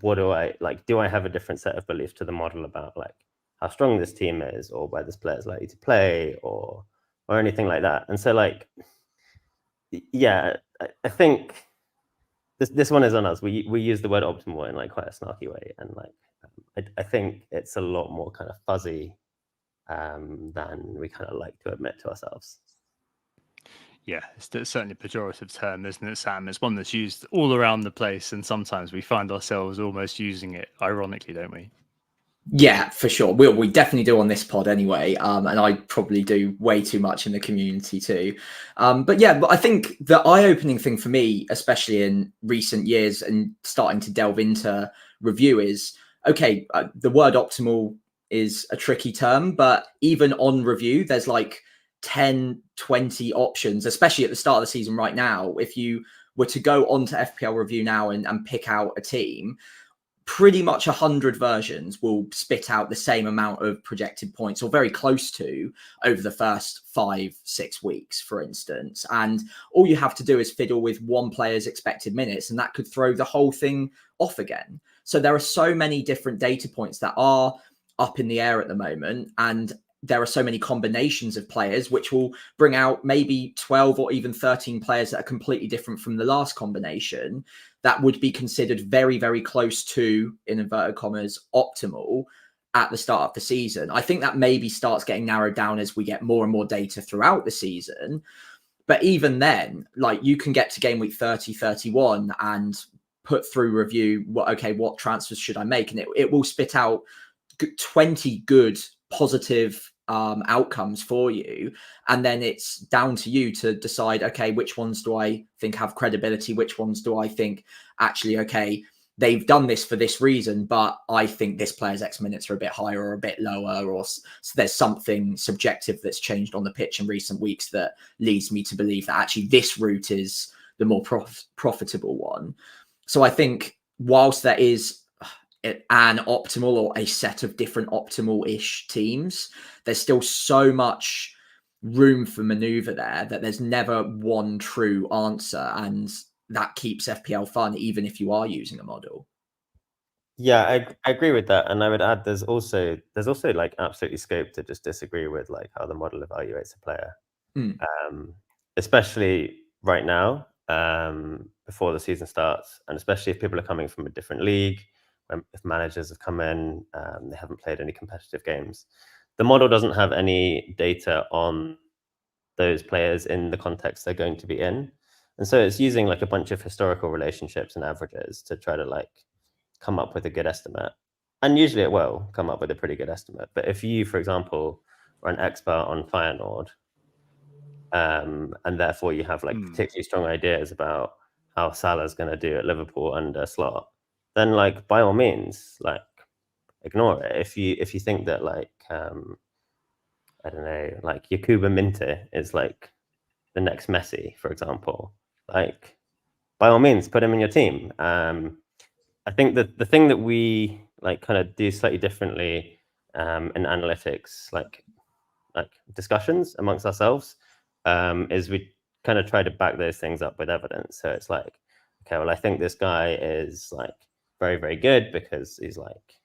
what do I like? Do I have a different set of beliefs to the model about like how strong this team is, or where this player is likely to play, or anything like that? And so like, yeah, I think this one is on us. We use the word optimal in like quite a snarky way, and like I think it's a lot more kind of fuzzy than we kind of like to admit to ourselves. Yeah, it's certainly a pejorative term, isn't it, Sam? It's one that's used all around the place, and sometimes we find ourselves almost using it ironically, don't we? Yeah, for sure. We definitely do on this pod anyway, and I probably do way too much in the community too. But yeah, but I think the eye-opening thing for me, especially in recent years and starting to delve into review, is okay. The word optimal is a tricky term, but even on review, there's like 10, 20 options, especially at the start of the season right now. If you were to go onto FPL review now and pick out a team, pretty much 100 versions will spit out the same amount of projected points or very close to over the first 5-6 weeks, for instance. And all you have to do is fiddle with one player's expected minutes, and that could throw the whole thing off again. So there are so many different data points that are up in the air at the moment, and there are so many combinations of players which will bring out maybe 12 or even 13 players that are completely different from the last combination that would be considered very, very close to, in inverted commas, optimal at the start of the season. I think that maybe starts getting narrowed down as we get more and more data throughout the season. But even then, like, you can get to game week 30, 31 and put through review, what transfers should I make? And it will spit out 20 good, positive outcomes for you, and then it's down to you to decide, okay, which ones do I think have credibility, which ones do I think actually, okay, they've done this for this reason, but I think this player's X minutes are a bit higher or a bit lower, or so there's something subjective that's changed on the pitch in recent weeks that leads me to believe that actually this route is the more profitable one. So I think whilst there is an optimal or a set of different optimal-ish teams, there's still so much room for maneuver there that there's never one true answer, and that keeps FPL fun even if you are using a model. Yeah, I agree with that, and I would add there's also like absolutely scope to just disagree with like how the model evaluates a player, especially right now before the season starts, and especially if people are coming from a different league. If managers have come in, they haven't played any competitive games. the model doesn't have any data on those players in the context they're going to be in. And so it's using like a bunch of historical relationships and averages to try to like come up with a good estimate. And usually it will come up with a pretty good estimate. But if you, for example, are an expert on Feyenoord, and therefore you have like particularly strong ideas about how Salah's going to do at Liverpool under Slot, then like by all means, like ignore it. If you think that like I don't know, like Yakuba Minte is like the next Messi, for example, like by all means put him in your team. I think that the thing that we like kind of do slightly differently in analytics, like discussions amongst ourselves, is we kind of try to back those things up with evidence. So it's like, okay, well, I think this guy is like very, very good because he's like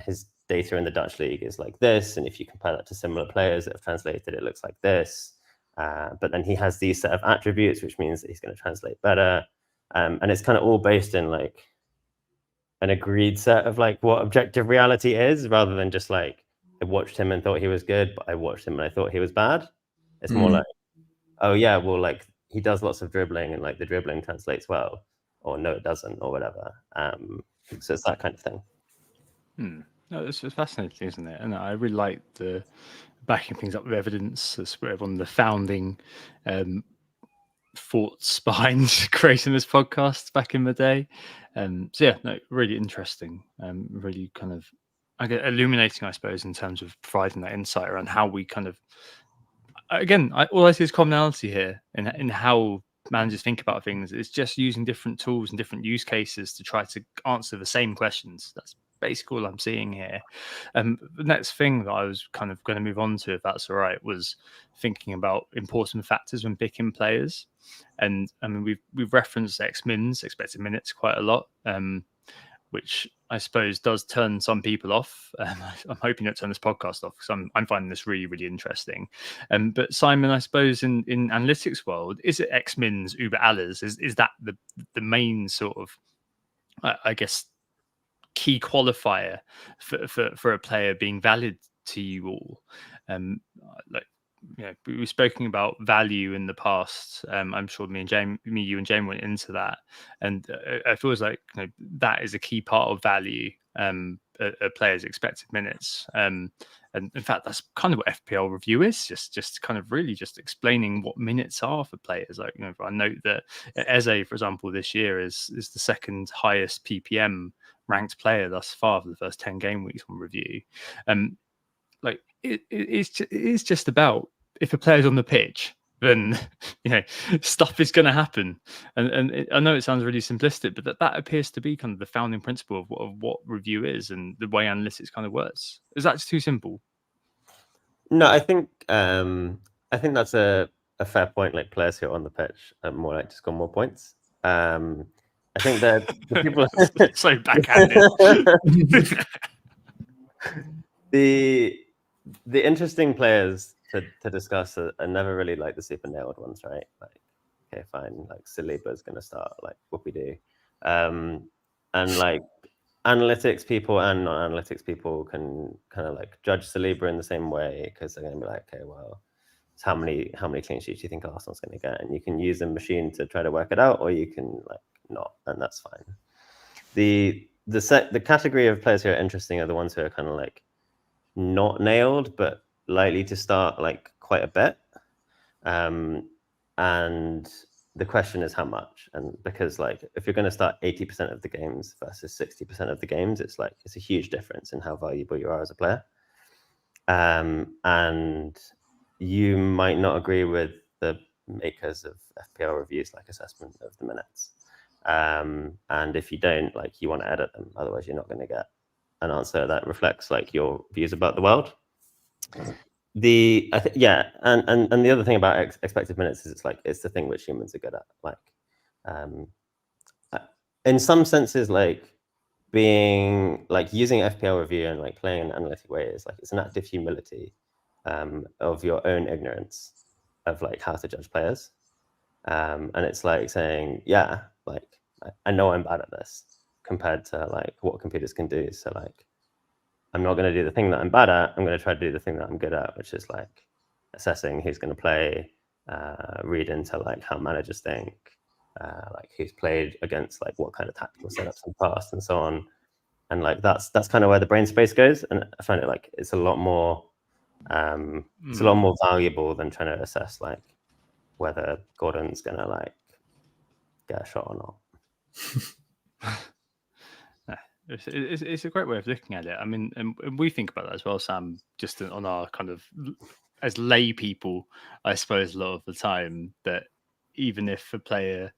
his data in the Dutch league is like this, and if you compare that to similar players that have translated, it looks like this. But then he has these set of attributes, which means that he's going to translate better. And it's kind of all based in like an agreed set of like what objective reality is, rather than just like I watched him and thought he was good, but I watched him and I thought he was bad. It's more like, oh yeah, well, like he does lots of dribbling and like the dribbling translates well, or no, it doesn't, or whatever. So it's that kind of thing. No, it's fascinating, isn't it? And I really like the backing things up with evidence. That's sort of on the founding thoughts behind creating this podcast back in the day. So yeah, no, really interesting. Really kind of illuminating, I suppose, in terms of providing that insight around how we kind of, again, all I see is commonality here in how managers think about things. It's just using different tools and different use cases to try to answer the same questions. That's basically all I'm seeing here. The next thing that I was kind of going to move on to, if that's all right, was thinking about important factors when picking players. And I mean, we've referenced XMINs, expected minutes, quite a lot, which I suppose does turn some people off. I'm hoping not turn this podcast off, because I'm finding this really, really interesting. But Simon, I suppose in analytics world, is it XMINs, Uber Alles? Is that the main sort of, I guess, key qualifier for a player being valid to you all? Like, you know, we've spoken about value in the past. I'm sure you and Jamie went into that, and it feels like, you know, that is a key part of value. A player's expected minutes, and in fact, that's kind of what FPL review is. Just kind of really just explaining what minutes are for players. Like, you know, I note that Eze, for example, this year is the second highest PPM ranked player thus far for the first 10 game weeks on review. Like it's just about, if a player's on the pitch, then, you know, stuff is going to happen. And I know it sounds really simplistic, but that appears to be kind of the founding principle of what review is and the way analytics kind of works. Is that just too simple? No, I think that's a fair point. Like, players who are on the pitch are more like to score more points. I think that the people so backhanded. The interesting players to discuss are never really like the super nailed ones, right? Like, okay, fine, like Saliba's going to start, like whoopie-doo. And like analytics people and non-analytics people can kind of like judge Saliba in the same way, because they're going to be like, okay, well, how many clean sheets do you think Arsenal's going to get? And you can use a machine to try to work it out, or you can like not, and that's fine. The category of players who are interesting are the ones who are kind of like not nailed, but likely to start like quite a bit. And the question is how much. And because like if you're going to start 80% of the games versus 60% of the games, it's a huge difference in how valuable you are as a player. And you might not agree with the makers of FPL reviews, like assessment of the minutes. And if you don't, like, you want to edit them, otherwise you're not going to get an answer that reflects like your views about the world. And the other thing about expected minutes is it's the thing which humans are good at. Like, in some senses, like being like using FPL review and like playing an analytic way is like it's an act of humility of your own ignorance of like how to judge players. And it's like saying, yeah, like I know I'm bad at this compared to like what computers can do. So like I'm not going to do the thing that I'm bad at. I'm going to try to do the thing that I'm good at, which is like assessing who's going to play, read into like how managers think, like who's played against like what kind of tactical setups in the past and so on. And like that's kind of where the brain space goes. And I find it like it's a lot more valuable than trying to assess like whether Gordon's going to like get a shot or not. It's a great way of looking at it. I mean, and we think about that as well, Sam, just on our kind of, as lay people, I suppose, a lot of the time, that even if a player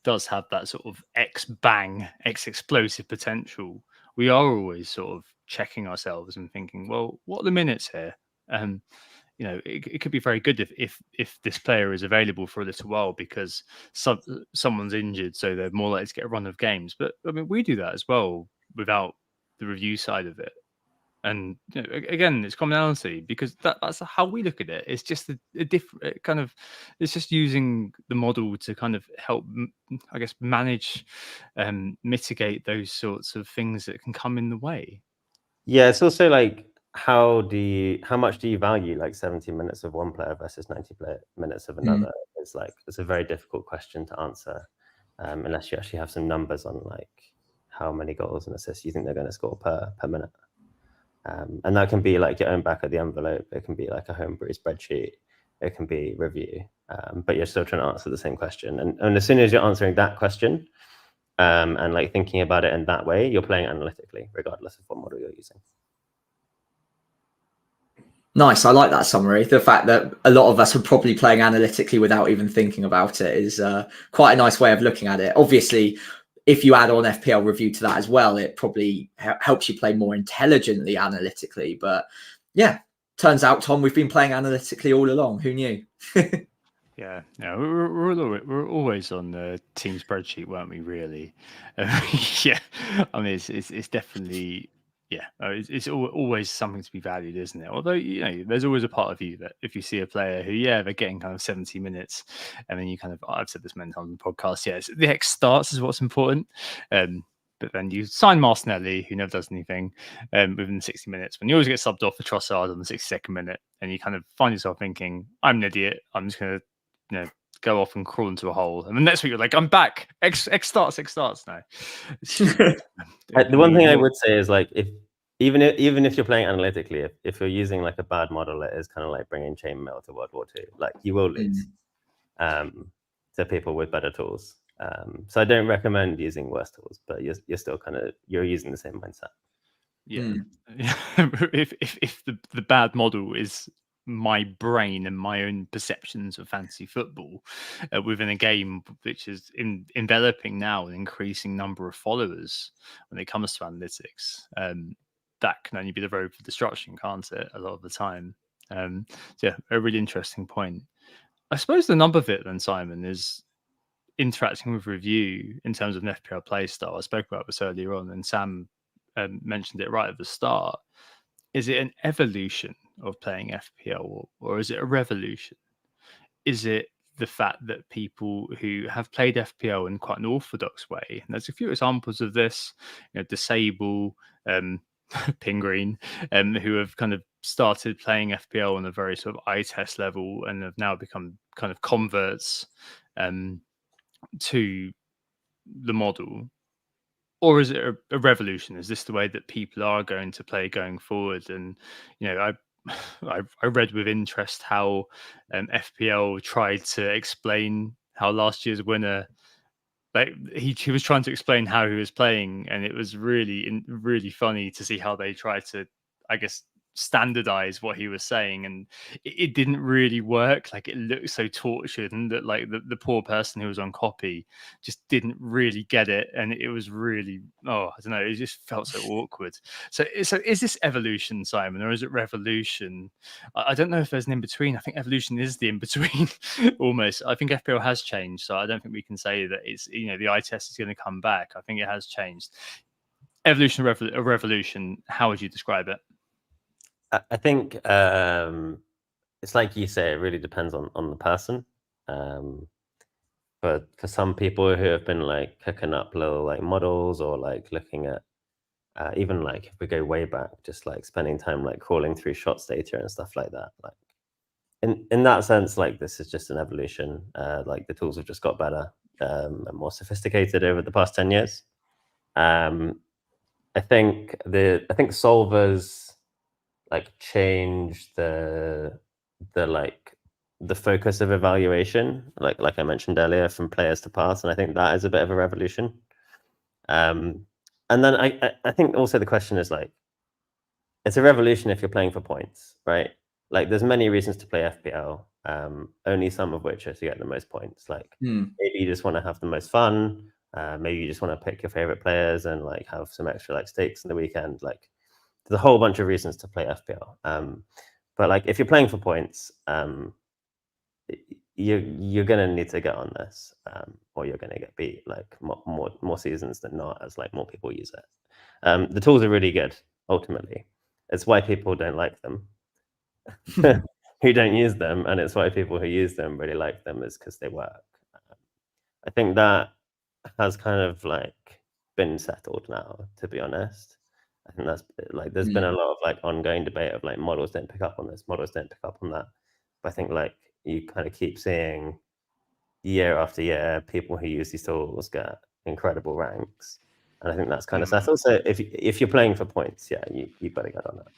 does have that sort of X explosive potential, we are always sort of checking ourselves and thinking, well, what are the minutes here? You know, it could be very good if this player is available for a little while because someone's injured, so they're more likely to get a run of games. But I mean, we do that as well without the review side of it. And you know, again, it's commonality because that's how we look at it. It's just a different kind of. It's just using the model to kind of help, I guess, manage, mitigate those sorts of things that can come in the way. Yeah, it's also like how much do you value like 70 minutes of one player versus 90 minutes of another? It's a very difficult question to answer unless you actually have some numbers on like how many goals and assists you think they're going to score per minute. And that can be like your own back of the envelope. It can be like a homebrew spreadsheet. It can be review. But you're still trying to answer the same question. And as soon as you're answering that question and like thinking about it in that way, you're playing analytically, regardless of what model you're using. Nice. I like that summary. The fact that a lot of us are probably playing analytically without even thinking about it is quite a nice way of looking at it. Obviously, if you add on FPL review to that as well, it probably helps you play more intelligently analytically. But yeah, turns out, Tom, we've been playing analytically all along. Who knew? Yeah, we're always on the team spreadsheet, weren't we? Really? Yeah, I mean, it's definitely. Yeah, it's always something to be valued, isn't it? Although, you know, there's always a part of you that if you see a player who, yeah, they're getting kind of 70 minutes, and then you kind of, I've said this many times on the podcast, yes, the X starts is what's important. But then you sign Martinelli, who never does anything, within 60 minutes. When you always get subbed off for Trossard on the 62nd minute, and you kind of find yourself thinking, I'm an idiot, I'm just going to, you know, go off and crawl into a hole. And the next week you're like, I'm back. X starts now. The one thing I would say is like even if you're playing analytically, if you're using like a bad model, it is kind of like bringing chainmail to World War II. Like you will lose to people with better tools. So I don't recommend using worse tools, but you're still you're using the same mindset. Yeah. If the bad model is my brain and my own perceptions of fantasy football within a game which is enveloping now an increasing number of followers when it comes to analytics, that can only be the road for destruction, can't it, a lot of the time? So yeah, a really interesting point. I suppose the number of it then, Simon, is interacting with review in terms of an FPL play style. I spoke about this earlier on, and Sam mentioned it right at the start. Is it an evolution of playing FPL, or is it a revolution? Is it the fact that people who have played FPL in quite an orthodox way, and there's a few examples of this, you know, Disable, Pingreen, who have kind of started playing FPL on a very sort of eye test level and have now become kind of converts to the model? Or is it a revolution? Is this the way that people are going to play going forward? And you know, I read with interest how FPL tried to explain how last year's winner, like he was trying to explain how he was playing, and it was really funny to see how they tried to, I guess, standardize what he was saying, and it didn't really work. Like it looked so tortured, and that like the poor person who was on copy just didn't really get it, and it was really, I don't know, it just felt so awkward. So is this evolution, Simon, or is it revolution? I don't know if there's an in-between. I think evolution is the in-between almost. I think FPL has changed, so I don't think we can say that it's, you know, the eye test is going to come back. I think it has changed. Evolution, revolution, how would you describe it? I think it's like you say, it really depends on the person. But for some people who have been like cooking up little like models or like looking at even like if we go way back, just like spending time like crawling through shots data and stuff like that. Like in that sense, like this is just an evolution. Like the tools have just got better and more sophisticated over the past 10 years. I think solvers like change the focus of evaluation, like I mentioned earlier, from players to pass, and I think that is a bit of a revolution. And then I think also the question is like, it's a revolution if you're playing for points, right? Like there's many reasons to play FPL, only some of which are to get the most points. Like maybe you just want to have the most fun. Maybe you just want to pick your favorite players and like have some extra like stakes in the weekend. Like there's a whole bunch of reasons to play FPL. But like if you're playing for points, you're gonna need to get on this, or you're gonna get beat like more seasons than not, as like more people use it. The tools are really good. Ultimately, it's why people don't like them. Who don't use them, and it's why people who use them really like them, is because they work. I think that has kind of like been settled now, to be honest. I think that's like there's been a lot of like ongoing debate of like models don't pick up on this, models don't pick up on that. But I think like you kind of keep seeing year after year people who use these tools get incredible ranks, and I think that's kind of settled. So if you're playing for points, yeah, you better get on that.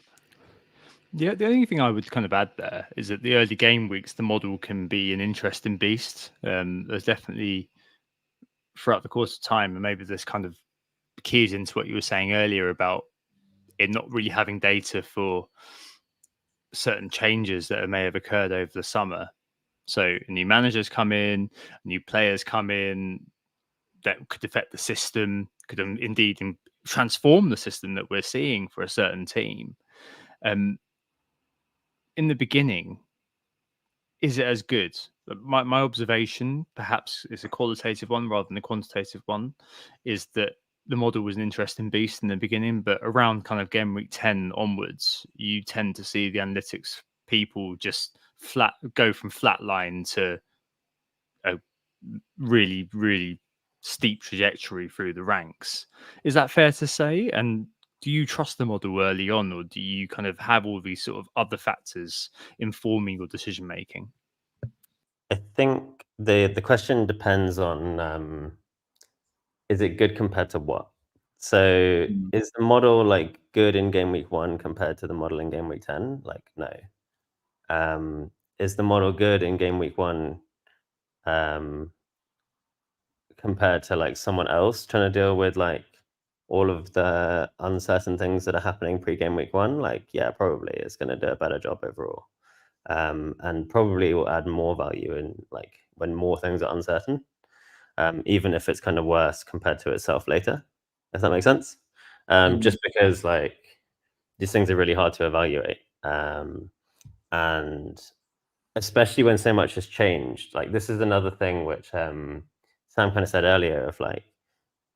Yeah, the only thing I would kind of add there is that the early game weeks, the model can be an interesting beast. There's definitely throughout the course of time, and maybe this kind of keys into what you were saying earlier about it not really having data for certain changes that may have occurred over the summer. So new managers come in, new players come in that could affect the system, could indeed transform the system that we're seeing for a certain team. In the beginning, is it as good? My observation, perhaps is a qualitative one rather than a quantitative one, is that the model was an interesting beast in the beginning, but around kind of game week 10 onwards, you tend to see the analytics people just go from flat line to a really, really steep trajectory through the ranks. Is that fair to say? And do you trust the model early on, or do you kind of have all these sort of other factors informing your decision making? I think the question depends on is it good compared to what? So is the model like good in game week 1 compared to the model in game week 10? Like no. Is the model good in game week 1 compared to like someone else trying to deal with like all of the uncertain things that are happening pre-game week 1? Like, yeah, probably it's going to do a better job overall. And probably will add more value in like when more things are uncertain, even if it's kind of worse compared to itself later, if that makes sense. Just because like these things are really hard to evaluate. And especially when so much has changed. Like this is another thing which Sam kind of said earlier of like,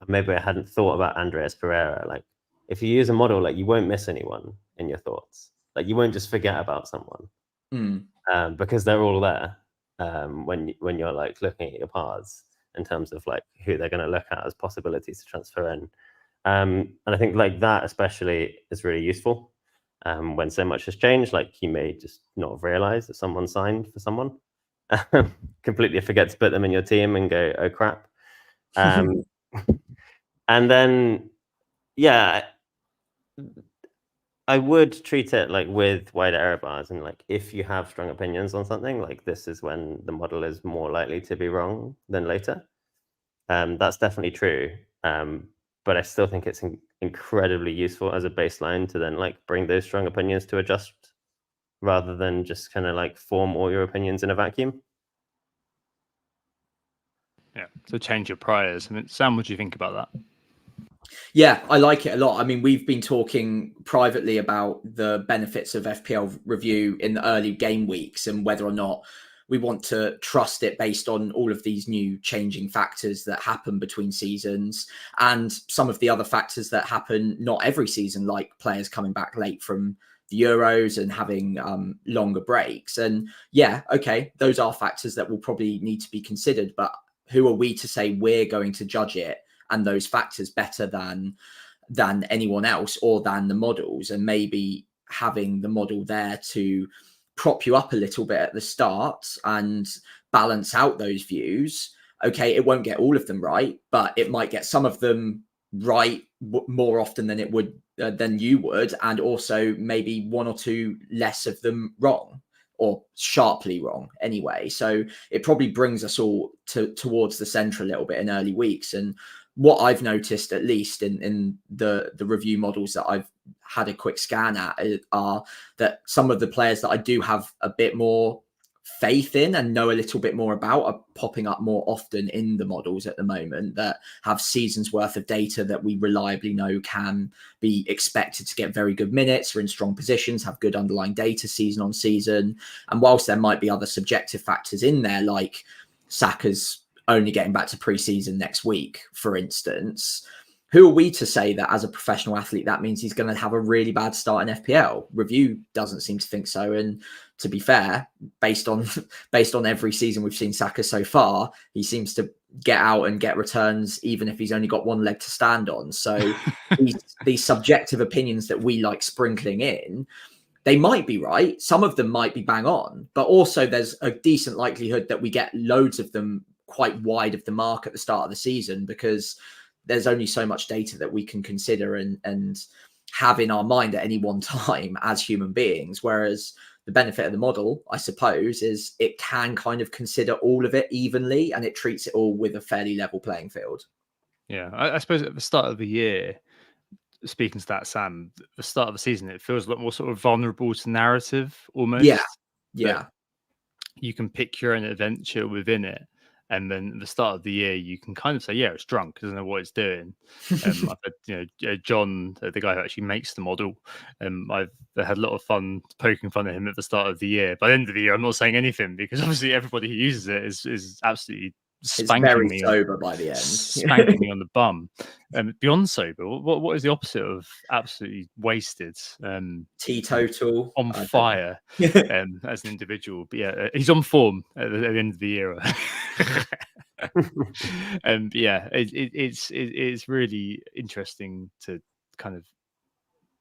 maybe I hadn't thought about Andreas Pereira. Like if you use a model, like you won't miss anyone in your thoughts. Like you won't just forget about someone because they're all there when you're like looking at your paths in terms of like who they're going to look at as possibilities to transfer in. And I think like that especially is really useful when so much has changed. Like you may just not have realized that someone signed for someone, completely forget to put them in your team and go, oh crap. And then, yeah, I would treat it like with wider error bars, and like if you have strong opinions on something, like this is when the model is more likely to be wrong than later. That's definitely true. But I still think it's incredibly useful as a baseline to then like bring those strong opinions to adjust rather than just kind of like form all your opinions in a vacuum. Yeah, so change your priors. I mean, Sam, what do you think about that? Yeah, I like it a lot. I mean, we've been talking privately about the benefits of FPL review in the early game weeks and whether or not we want to trust it based on all of these new changing factors that happen between seasons and some of the other factors that happen not every season, like players coming back late from the Euros and having longer breaks. And yeah, okay, those are factors that will probably need to be considered, but who are we to say we're going to judge it and those factors better than than anyone else or than the models, and maybe having the model there to prop you up a little bit at the start and balance out those views. Okay, it won't get all of them right, but it might get some of them right more often than it would than you would, and also maybe one or two less of them wrong, or sharply wrong anyway. So it probably brings us all towards the center a little bit in early weeks. And what I've noticed, at least in the review models that I've had a quick scan at, are that some of the players that I do have a bit more faith in and know a little bit more about are popping up more often in the models at the moment, that have seasons worth of data that we reliably know can be expected to get very good minutes, are in strong positions, have good underlying data season on season. And whilst there might be other subjective factors in there, like Saka's only getting back to pre-season next week, for instance, who are we to say that as a professional athlete that means he's going to have a really bad start in FPL? Review doesn't seem to think so. And to be fair, based on every season we've seen Saka so far, he seems to get out and get returns even if he's only got one leg to stand on. So these subjective opinions that we like sprinkling in, they might be right. Some of them might be bang on, but also there's a decent likelihood that we get loads of them quite wide of the mark at the start of the season, because there's only so much data that we can consider and have in our mind at any one time as human beings. Whereas the benefit of the model, I suppose, is it can kind of consider all of it evenly, and it treats it all with a fairly level playing field. Yeah, I suppose at the start of the year, speaking to that, Sam, the start of the season, it feels a lot more sort of vulnerable to narrative almost. Yeah. You can pick your own adventure within it. And then at the start of the year, you can kind of say, yeah, it's drunk, doesn't know what it's doing. I've had, John, the guy who actually makes the model, I've had a lot of fun poking fun at him at the start of the year. By the end of the year, I'm not saying anything, because obviously everybody who uses it is absolutely spanking me sober by the end, spanking me on the bum. Beyond sober, what is the opposite of absolutely wasted? Teetotal, on fire as an individual. But yeah, he's on form at the end of the year. And yeah, it's really interesting to kind of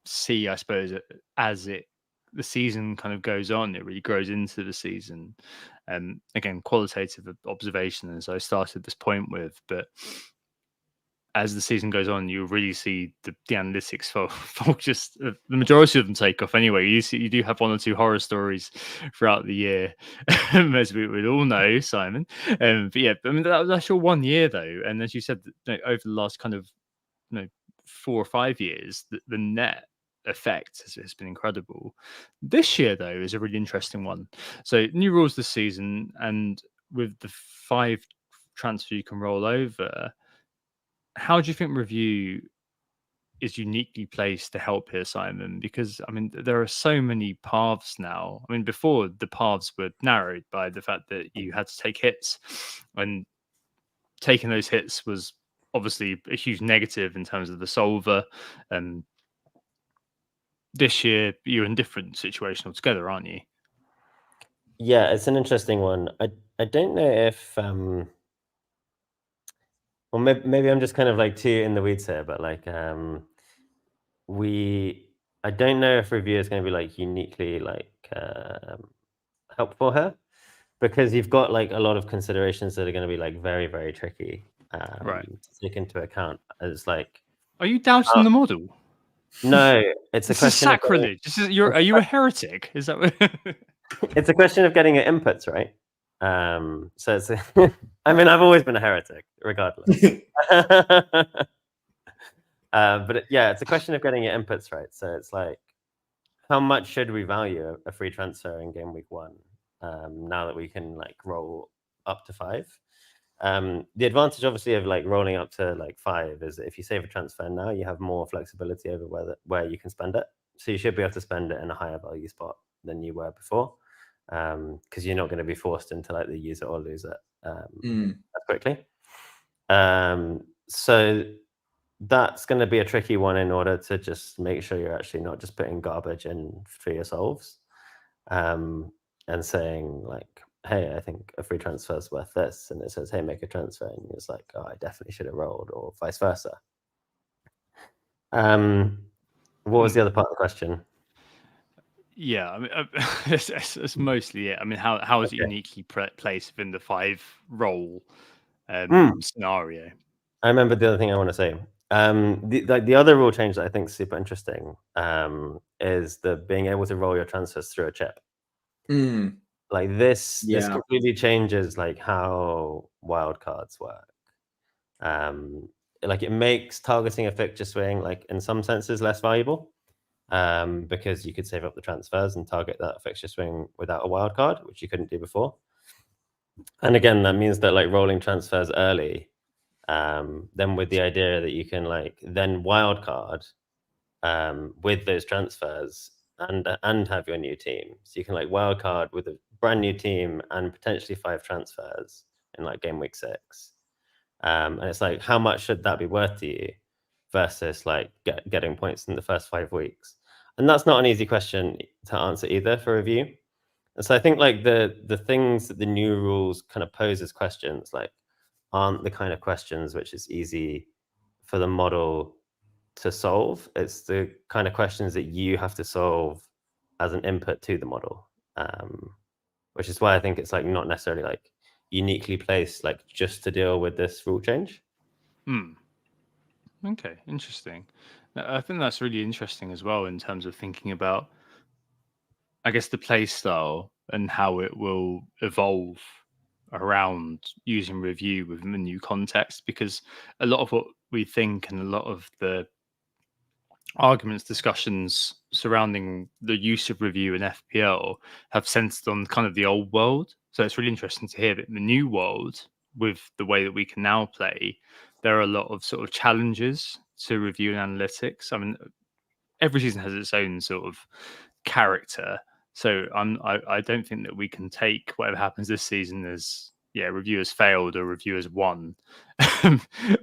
see, I suppose, as the season kind of goes on, it really grows into the season. Again, qualitative observation, as I started this point with, but as the season goes on, you really see the analytics for just the majority of them take off anyway. You do have one or two horror stories throughout the year, as we would all know, Simon. But yeah, I mean, that's your 1 year though, and as you said, over the last kind of 4 or 5 years, the net effect has been incredible. This year though is a really interesting one. So new rules this season, and with the 5 transfer you can roll over, how do you think review is uniquely placed to help here, Simon? Because I mean, there are so many paths now. I mean, before the paths were narrowed by the fact that you had to take hits, and taking those hits was obviously a huge negative in terms of the solver. This year, you're in a different situation altogether, aren't you? Yeah, it's an interesting one. I don't know if well, maybe I'm just kind of like too in the weeds here, but like I don't know if review is going to be like uniquely like helpful here, because you've got like a lot of considerations that are going to be like very, very tricky Right. to take into account. As like, are you doubting the model? No, it's a question. Sacrilege. Are you a heretic? Is that what... It's a question of getting your inputs right. So it's I mean, I've always been a heretic, regardless. But yeah, it's a question of getting your inputs right. So it's like, how much should we value a free transfer in game week 1? Now that we can like roll up to 5. The advantage, obviously, of like rolling up to like 5 is that if you save a transfer now, you have more flexibility over where you can spend it. So you should be able to spend it in a higher value spot than you were before, because you're not going to be forced into like the use it or lose it as quickly. So that's going to be a tricky one, in order to just make sure you're actually not just putting garbage in for your solves, and saying like, hey, I think a free transfer is worth this, and it says, hey, make a transfer, and it's like, oh, I definitely should have rolled, or vice versa. What was the other part of the question? Yeah, I mean, it's mostly it. I mean, how is it Okay. uniquely placed within the 5-role scenario? I remember the other thing I want to say. The other rule change that I think is super interesting is the being able to roll your transfers through a chip. Like this completely changes like how wildcards work. Like it makes targeting a fixture swing like in some senses less valuable because you could save up the transfers and target that fixture swing without a wildcard, which you couldn't do before. And again, that means that like rolling transfers early, then with the idea that you can like then wildcard with those transfers and have your new team. So you can like wildcard with a brand new team and potentially 5 transfers in like game week 6. And it's like, how much should that be worth to you versus like getting points in the first 5 weeks? And that's not an easy question to answer either for review. And so I think like the things that the new rules kind of pose as questions like aren't the kind of questions which is easy for the model to solve. It's the kind of questions that you have to solve as an input to the model, which is why I think it's like not necessarily like uniquely placed like just to deal with this rule change. Okay, interesting. I think that's really interesting as well in terms of thinking about, I guess, the play style and how it will evolve around using review within the new context, because a lot of what we think and a lot of the arguments, discussions surrounding the use of review in FPL have centered on kind of the old world. So it's really interesting to hear that in the new world, with the way that we can now play, there are a lot of sort of challenges to review and analytics. I mean, every season has its own sort of character. So I don't think that we can take whatever happens this season as reviewers failed or reviewers won,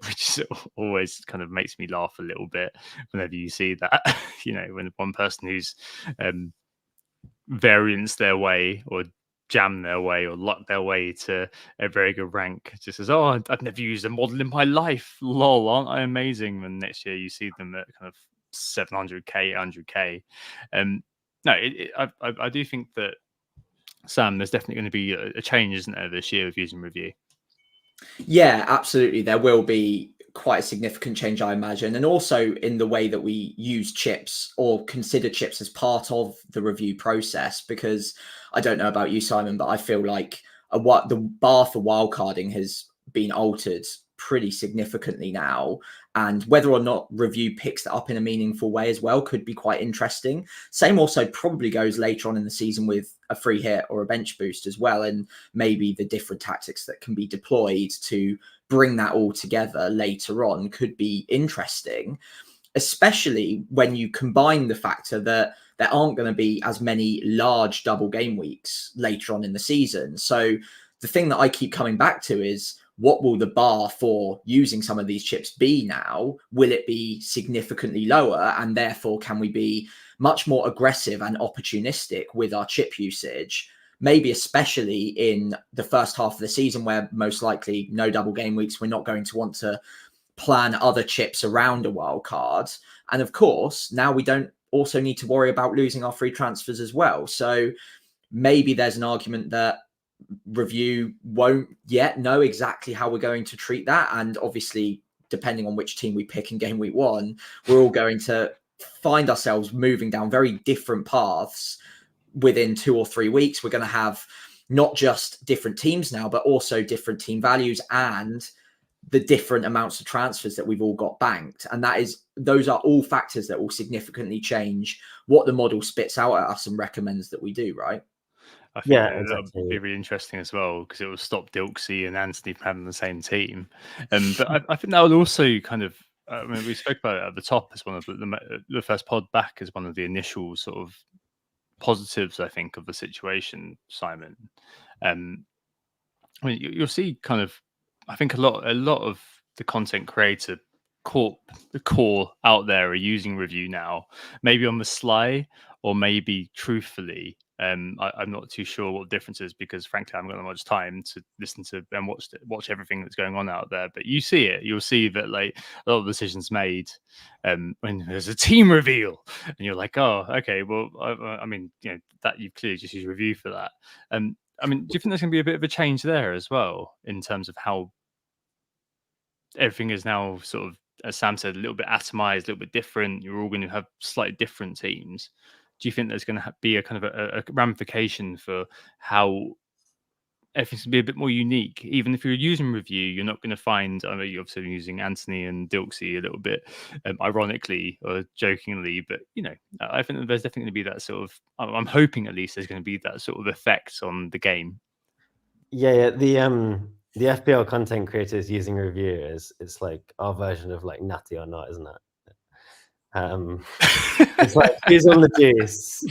which always kind of makes me laugh a little bit whenever you see that. When one person who's variance their way or jam their way or luck their way to a very good rank just says, "Oh, I've never used a model in my life. Lol, aren't I amazing?" And next year you see them at kind of 700k, 100k. No, I do think that, Sam, there's definitely going to be a change, isn't there, this year of using review? Yeah, absolutely. There will be quite a significant change, I imagine. And also in the way that we use chips or consider chips as part of the review process, because I don't know about you, Simon, but I feel like the bar for wildcarding has been altered pretty significantly now. And whether or not review picks that up in a meaningful way as well could be quite interesting. Same also probably goes later on in the season with a free hit or a bench boost as well. And maybe the different tactics that can be deployed to bring that all together later on could be interesting, especially when you combine the factor that there aren't going to be as many large double game weeks later on in the season. So the thing that I keep coming back to is, what will the bar for using some of these chips be now? Will it be significantly lower? And therefore, can we be much more aggressive and opportunistic with our chip usage? Maybe especially in the first half of the season, where most likely no double game weeks, we're not going to want to plan other chips around a wild card. And of course, now we don't also need to worry about losing our free transfers as well. So maybe there's an argument that review won't yet know exactly how we're going to treat that. And obviously, depending on which team we pick in game week 1, we're all going to find ourselves moving down very different paths within 2 or 3 weeks. We're going to have not just different teams now, but also different team values and the different amounts of transfers that we've all got banked. And those are all factors that will significantly change what the model spits out at us and recommends that we do, right? I think Exactly. that'll be really interesting as well, because it will stop Dilksy and Anthony from having the same team. But I think that would also kind of, I mean, we spoke about it at the top as one of the first pod back as one of the initial sort of positives, I think, of the situation, Simon. I mean, you'll see kind of, I think a lot of the content creator the core out there are using review now, maybe on the sly or maybe truthfully, I'm not too sure what the difference is because, frankly, I haven't got that much time to listen to and watch everything that's going on out there. But you see it, you'll see that like a lot of decisions made when there's a team reveal, and you're like, oh, okay, well, I mean, you know, that you clearly just use review for that. I mean, do you think there's going to be a bit of a change there as well in terms of how everything is now sort of, as Sam said, a little bit atomized, a little bit different? You're all going to have slightly different teams. Do you think there's going to be a kind of a ramification for how everything's going to be a bit more unique? Even if you're using review, you're not going to find, I know you're obviously using Anthony and Dilksy a little bit ironically or jokingly, but, you know, I think that there's definitely going to be that sort of, I'm hoping at least there's going to be that sort of effect on the game. Yeah, the FPL content creators using review it's like our version of like Natty or Not, isn't it? It's like who's on the juice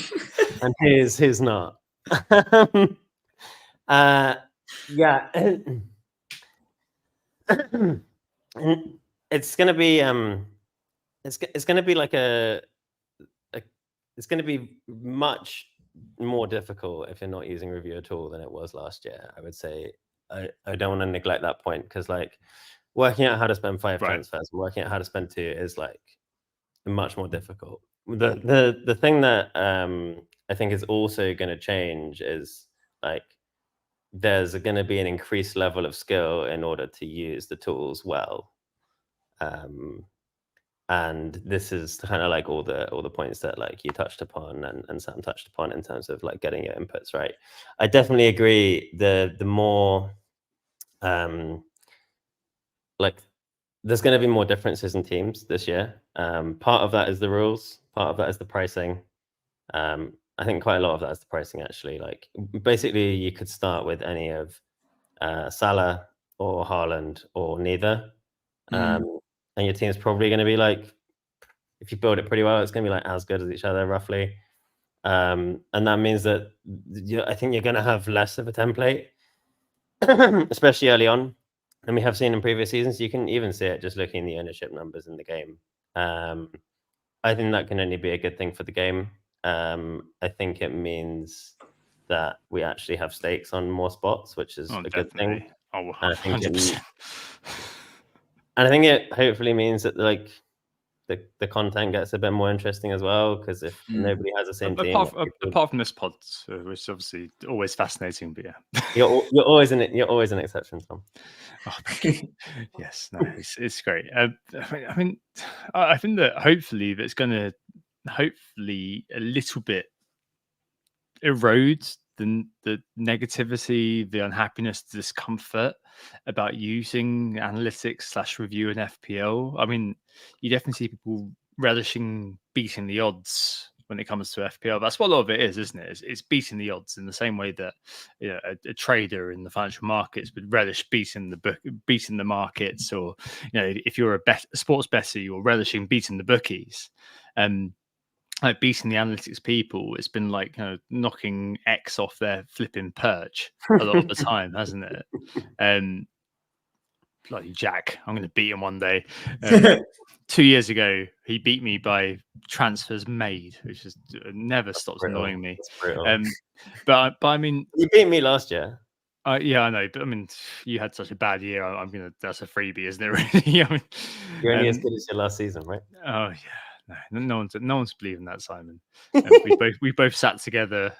and who's not. Yeah, it's gonna be it's gonna be like it's gonna be much more difficult if you're not using review at all than it was last year. I would say I don't want to neglect that point because like working out how to spend 5 transfers and working out how to spend 2 is like much more difficult. The thing that I think is also going to change is like there's going to be an increased level of skill in order to use the tools well. And this is kind of like all the points that like you touched upon and Sam touched upon in terms of like getting your inputs right. I definitely agree. The more like there's going to be more differences in teams this year. Part of that is the rules. Part of that is the pricing. I think quite a lot of that is the pricing actually. Like basically you could start with any of Salah or Haaland or neither. And your team's probably going to be like, if you build it pretty well, it's going to be like as good as each other roughly. And that means that I think you're going to have less of a template, especially early on. And we have seen in previous seasons, you can even see it just looking at the ownership numbers in the game. I think that can only be a good thing for the game. I think it means that we actually have stakes on more spots, which is a good thing. Oh, and 100%. I think it hopefully means that like the content gets a bit more interesting as well, because if nobody has the same team, apart from this pod, which is obviously always fascinating, but yeah, you're always an exception, Tom. Oh, thank you. Yes, no, it's great. I mean, I think that hopefully that's going to a little bit erode the negativity, the unhappiness, the discomfort about using analytics / review and FPL. I mean, you definitely see people relishing beating the odds when it comes to FPL. That's what a lot of it is, isn't it? It's beating the odds in the same way that, you know, a trader in the financial markets would relish beating the markets, or, you know, if you're a sports bettor, you're relishing beating the bookies. Like beating the analytics people, it's been like, you know, knocking X off their flipping perch a lot of the time, hasn't it? Bloody Jack, I'm going to beat him one day. 2 years ago, he beat me by transfers made, which just never stops annoying me. But I mean, you beat me last year. Yeah, I know, but I mean, you had such a bad year. That's a freebie, isn't it? Really? I mean, you're only as good as your last season, right? Oh yeah. No one's believing that, Simon. We both sat together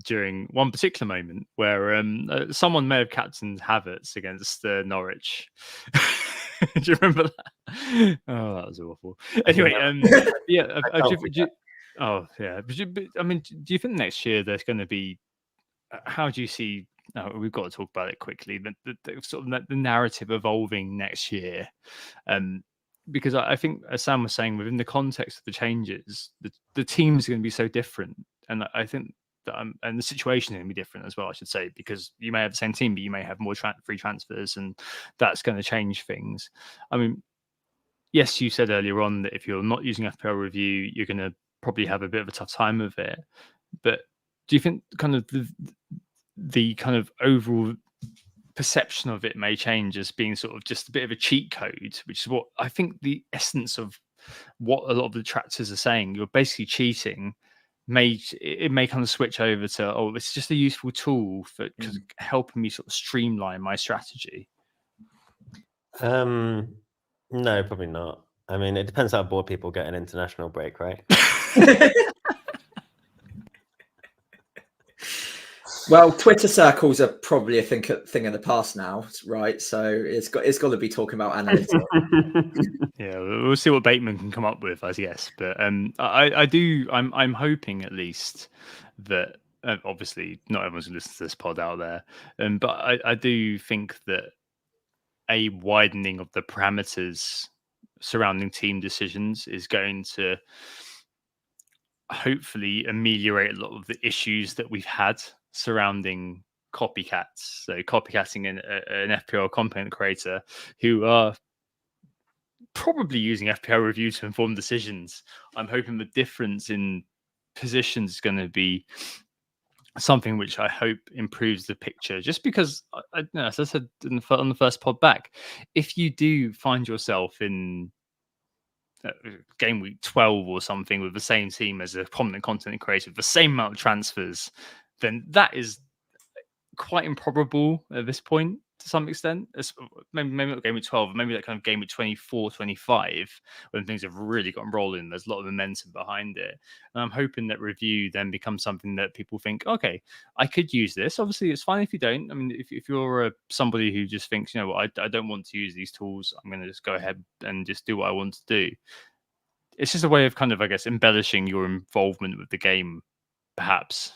during one particular moment where someone may have captained Havertz against Norwich. Do you remember that? Oh, that was awful. Anyway, yeah. Oh yeah. I mean, do you think next year there's going to be? How do you see? We've got to talk about it quickly. The sort of the narrative evolving next year. Because I think, as Sam was saying, within the context of the changes, the teams are going to be so different, and I think that and the situation is going to be different as well, I should say, because you may have the same team, but you may have more free transfers, and that's going to change things. I mean, yes, you said earlier on that if you're not using FPL review, you're going to probably have a bit of a tough time of it. But do you think kind of the kind of overall perception of it may change as being sort of just a bit of a cheat code, which is what I think the essence of what a lot of the detractors are saying? You're basically cheating it may kind of switch over to, oh, it's just a useful tool for helping me sort of streamline my strategy? No, probably not. I mean, it depends how bored people get an international break, right? Well, Twitter circles are probably a thing of the past now, right? So it's got to be talking about analytics. Yeah, we'll see what Bateman can come up with, I guess. But I'm hoping at least that obviously not everyone's listening to this pod out there, but I do think that a widening of the parameters surrounding team decisions is going to hopefully ameliorate a lot of the issues that we've had surrounding copycats. So copycatting an FPL content creator who are probably using FPL review to inform decisions. I'm hoping the difference in positions is going to be something which I hope improves the picture, just because as I said on the first pod back, if you do find yourself in game week 12 or something with the same team as a prominent content creator, the same amount of transfers, then that is quite improbable at this point to some extent. Maybe not game week 12, maybe that kind of game week 24, 25, when things have really gotten rolling. There's a lot of momentum behind it. And I'm hoping that review then becomes something that people think, okay, I could use this. Obviously, it's fine if you don't. I mean, if you're somebody who just thinks, you know what, I don't want to use these tools, I'm going to just go ahead and just do what I want to do. It's just a way of kind of, I guess, embellishing your involvement with the game, perhaps.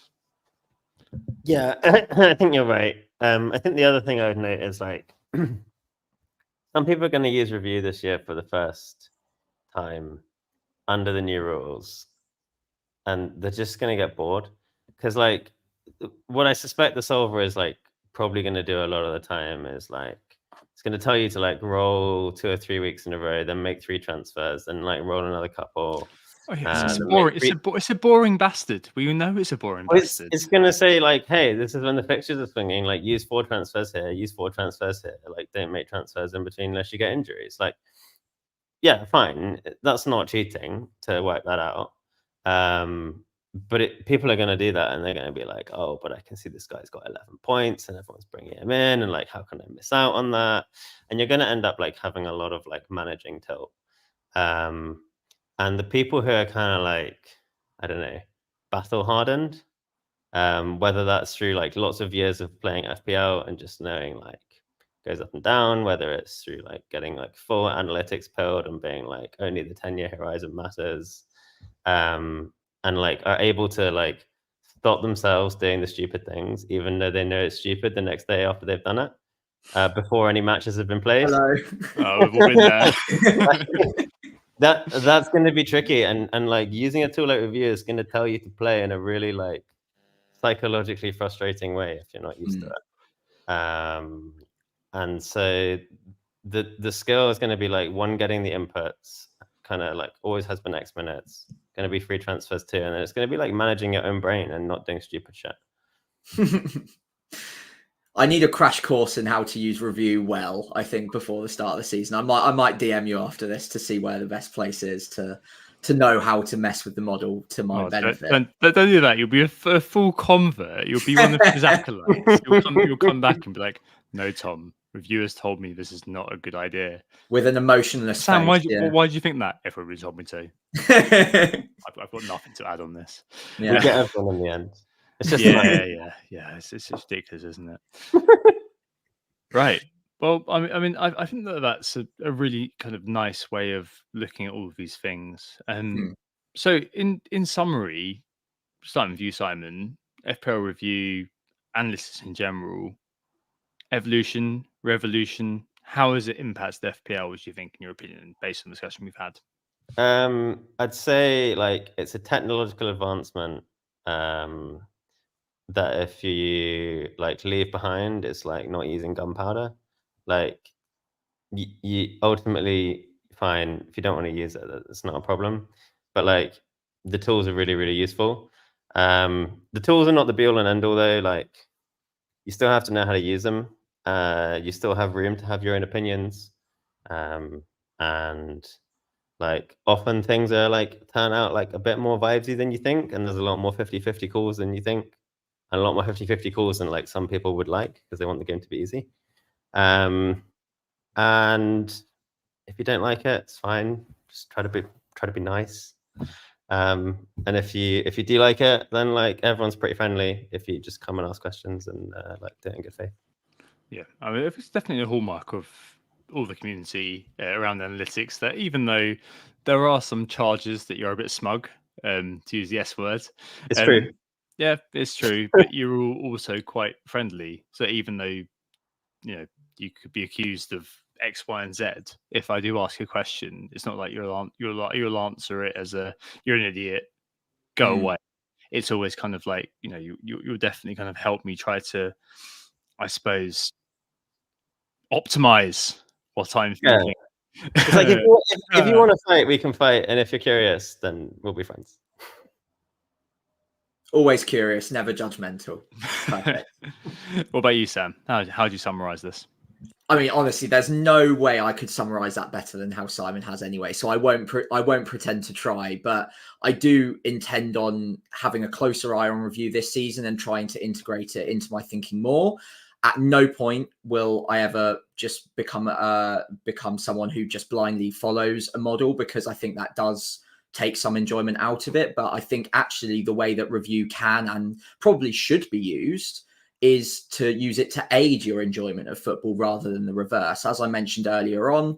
Yeah, I think you're right. I think the other thing I would note is like some people are going to use review this year for the first time under the new rules, and they're just going to get bored because like what I suspect the solver is like probably going to do a lot of the time is like it's going to tell you to like roll 2 or 3 weeks in a row, then make 3 transfers, then like roll another couple. Oh, yeah, it's boring. It's a boring bastard. We know it's a boring bastard. It's going to say like, hey, this is when the fixtures are swinging. Like, use 4 transfers here, use 4 transfers here. Like, don't make transfers in between unless you get injuries. Like, yeah, fine. That's not cheating to work that out. But people are going to do that, and they're going to be like, oh, but I can see this guy's got 11 points, and everyone's bringing him in, and like, how can I miss out on that? And you're going to end up like having a lot of like managing tilt. And the people who are kind of like, I don't know, battle hardened, whether that's through like lots of years of playing FPL and just knowing like goes up and down, whether it's through like getting like full analytics pilled and being like only the 10-year horizon matters, and like are able to like stop themselves doing the stupid things, even though they know it's stupid the next day after they've done it, before any matches have been played. Hello. Oh, we've all been there. That's going to be tricky, and like using a tool like review is going to tell you to play in a really like psychologically frustrating way if you're not used to it. And so the skill is going to be like one, getting the inputs, kind of like always has been X minutes, going to be free transfers too, and then it's going to be like managing your own brain and not doing stupid shit. I need a crash course in how to use review well, I think, before the start of the season. I might DM you after this to see where the best place is to know how to mess with the model to my benefit. Don't do that. You'll be a full convert. You'll be one of his acolytes. You'll come back and be like, no, Tom, reviewers told me this is not a good idea. With an emotionless Sam, face, why do you think that? Everybody told me to. I've got nothing to add on this. Yeah. We get everyone in the end. It's just yeah. It's ridiculous, isn't it? Right. Well, I mean, I think that's a really kind of nice way of looking at all of these things. So, in summary, starting with you, Simon, FPL review, analysts in general, evolution, revolution. How has it impacted FPL? What do you think, in your opinion, based on the discussion we've had? I'd say like it's a technological advancement. That if you like leave behind, it's like not using gunpowder. Like you ultimately fine if you don't want to use it, that's not a problem. But like the tools are really, really useful. The tools are not the be all and end all though. Like you still have to know how to use them. You still have room to have your own opinions. And like often things are like turn out like a bit more vibesy than you think, and there's a lot more 50-50 calls than you think, and a lot more 50-50 calls than like some people would like because they want the game to be easy. And if you don't like it, it's fine. Just try to be nice. And if you do like it, then like everyone's pretty friendly if you just come and ask questions and like do it in good faith. Yeah, I mean, it's definitely a hallmark of all the community around analytics that even though there are some charges that you're a bit smug, to use the S word, It's true. Yeah, it's true, but you're also quite friendly. So even though you could be accused of X, Y, and Z, if I do ask a question, it's not like you'll answer it as you're an idiot, go away. It's always kind of like you'll definitely kind of help me try to, I suppose, optimize what I'm thinking. It's like if you want to fight, we can fight, and if you're curious, then we'll be friends. Always curious, never judgmental. Perfect. What about you, Sam? How do you summarize this? I mean, honestly, there's no way I could summarize that better than how Simon has anyway. So I won't pretend to try, but I do intend on having a closer eye on review this season and trying to integrate it into my thinking more. At no point will I ever just become someone who just blindly follows a model, because I think that does take some enjoyment out of it. But I think actually the way that review can and probably should be used is to use it to aid your enjoyment of football rather than the reverse. As I mentioned earlier on,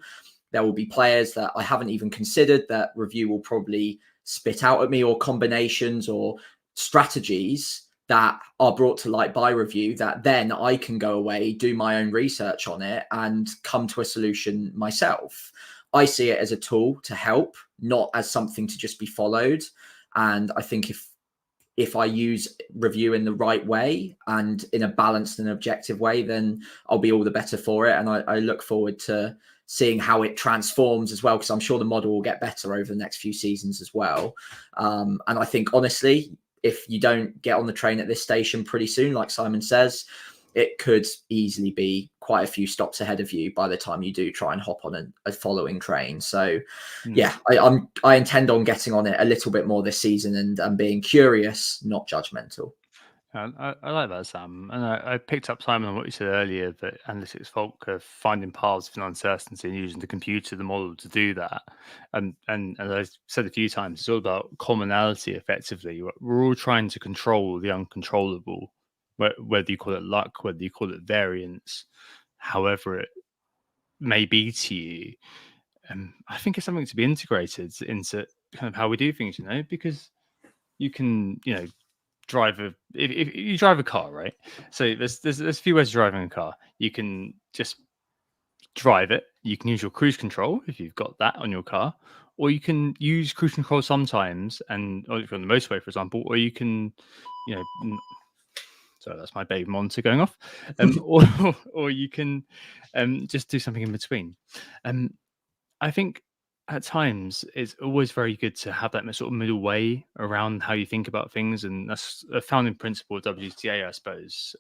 there will be players that I haven't even considered that review will probably spit out at me, or combinations or strategies that are brought to light by review that then I can go away, do my own research on it and come to a solution myself. I see it as a tool to help, not as something to just be followed. And I think if I use review in the right way and in a balanced and objective way, then I'll be all the better for it. And I look forward to seeing how it transforms as well, because I'm sure the model will get better over the next few seasons as well. And I think, honestly, if you don't get on the train at this station pretty soon, like Simon says, it could easily be quite a few stops ahead of you by the time you do try and hop on a following train. So yeah, I intend on getting on it a little bit more this season and being curious, not judgmental. I like that, Sam. And I picked up, Simon, on what you said earlier, that analytics folk are finding paths of uncertainty and using the computer, the model, to do that. And as I said a few times, it's all about commonality, effectively. We're all trying to control the uncontrollable, whether you call it luck, whether you call it variance, however it may be to you. I think it's something to be integrated into kind of how we do things, because you can, if you drive a car, right? So there's a few ways of driving a car. You can just drive it. You can use your cruise control if you've got that on your car, or you can use cruise control sometimes, or if you're on the motorway, for example, or you can, sorry, that's my baby monitor going off, or you can just do something in between. I think at times it's always very good to have that sort of middle way around how you think about things, and that's a founding principle of WGTA, I suppose.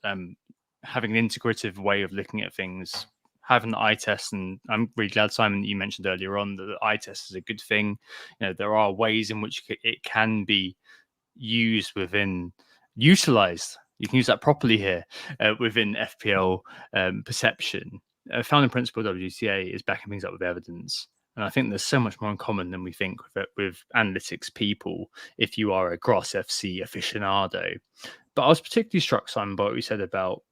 Having an integrative way of looking at things, having the eye test, and I'm really glad, Simon, that you mentioned earlier on that the eye test is a good thing. There are ways in which it can be utilized. You can use that properly here within FPL perception. Founding principle of WGTA is backing things up with evidence. And I think there's so much more in common than we think with analytics people, if you are a Gross FC aficionado. But I was particularly struck, Simon, by what you said about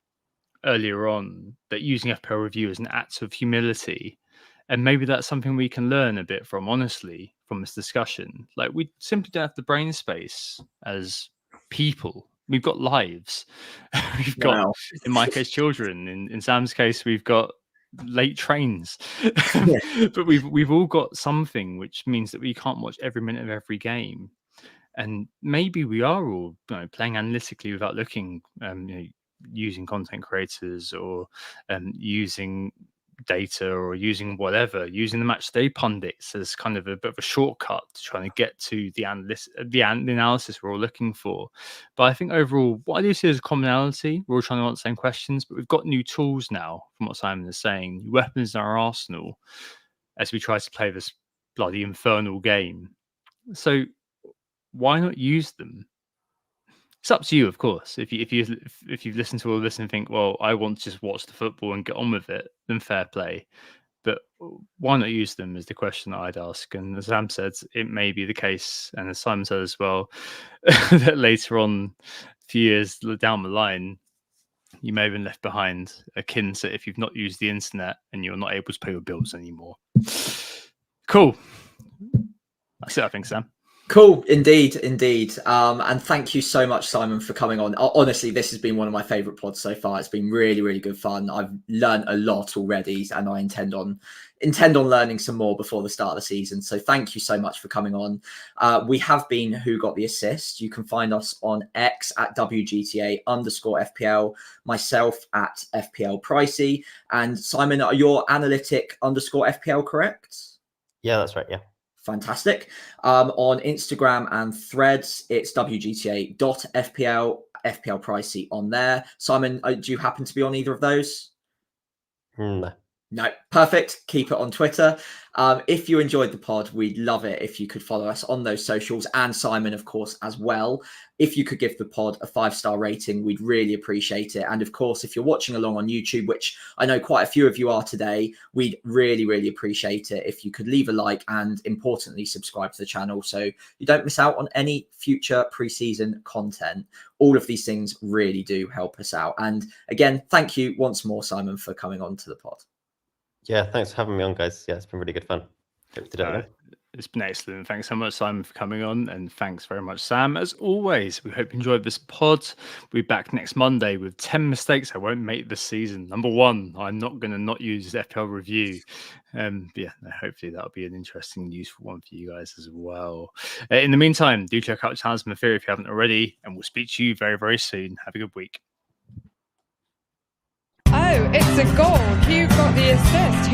earlier on, that using FPL review is an act of humility. And maybe that's something we can learn a bit from, honestly, from this discussion. Like, we simply don't have the brain space as people. We've got lives. We've got, in my case, children. In Sam's case, we've got late trains. But we've all got something, which means that we can't watch every minute of every game. And maybe we are all playing analytically without looking, using content creators, or using data, or using using the match day pundits as kind of a bit of a shortcut to trying to get to the analysis we're all looking for. But I think overall, what I do see is a commonality. We're all trying to answer the same questions, but we've got new tools now, from what Simon is saying, new weapons in our arsenal, as we try to play this bloody infernal game. So why not use them? It's up to you, of course. If you've listened to all this and think, well, I want to just watch the football and get on with it, then fair play. But why not use them is the question that I'd ask. And as Sam said, it may be the case, and as Simon said as well, that later on, a few years down the line, you may have been left behind, akin to if you've not used the internet and you're not able to pay your bills anymore. Cool. That's it, I think, Sam. Cool, indeed. And thank you so much, Simon, for coming on. Honestly, this has been one of my favorite pods so far. It's been really, really good fun. I've learned a lot already, and I intend on learning some more before the start of the season. So thank you so much for coming on. We have been Who Got the Assist. You can find us on X at WGTA_FPL, myself at FPL Pricey, and Simon, you're Analytic_FPL, correct? Yeah, that's right. Yeah. Fantastic. On Instagram and Threads, it's WGTA.FPL, FPL Pricey on there. Simon, do you happen to be on either of those? No. No, perfect. Keep it on Twitter. If you enjoyed the pod, we'd love it if you could follow us on those socials, and Simon, of course, as well. If you could give the pod a 5-star rating, we'd really appreciate it. And of course, if you're watching along on YouTube, which I know quite a few of you are today, we'd really, really appreciate it if you could leave a like and, importantly, subscribe to the channel so you don't miss out on any future preseason content. All of these things really do help us out. And again, thank you once more, Simon, for coming on to the pod. Yeah, thanks for having me on, guys. Yeah, it's been really good fun. Hope to do it again. It's been excellent. Thanks so much, Simon, for coming on. And thanks very much, Sam. As always, we hope you enjoyed this pod. We'll be back next Monday with 10 mistakes I won't make this season. Number 1, I'm not going to not use FPL review. Hopefully that'll be an interesting and useful one for you guys as well. In the meantime, do check out Talisman Theory if you haven't already. And we'll speak to you very, very soon. Have a good week. Oh, it's a goal. Who got the assist?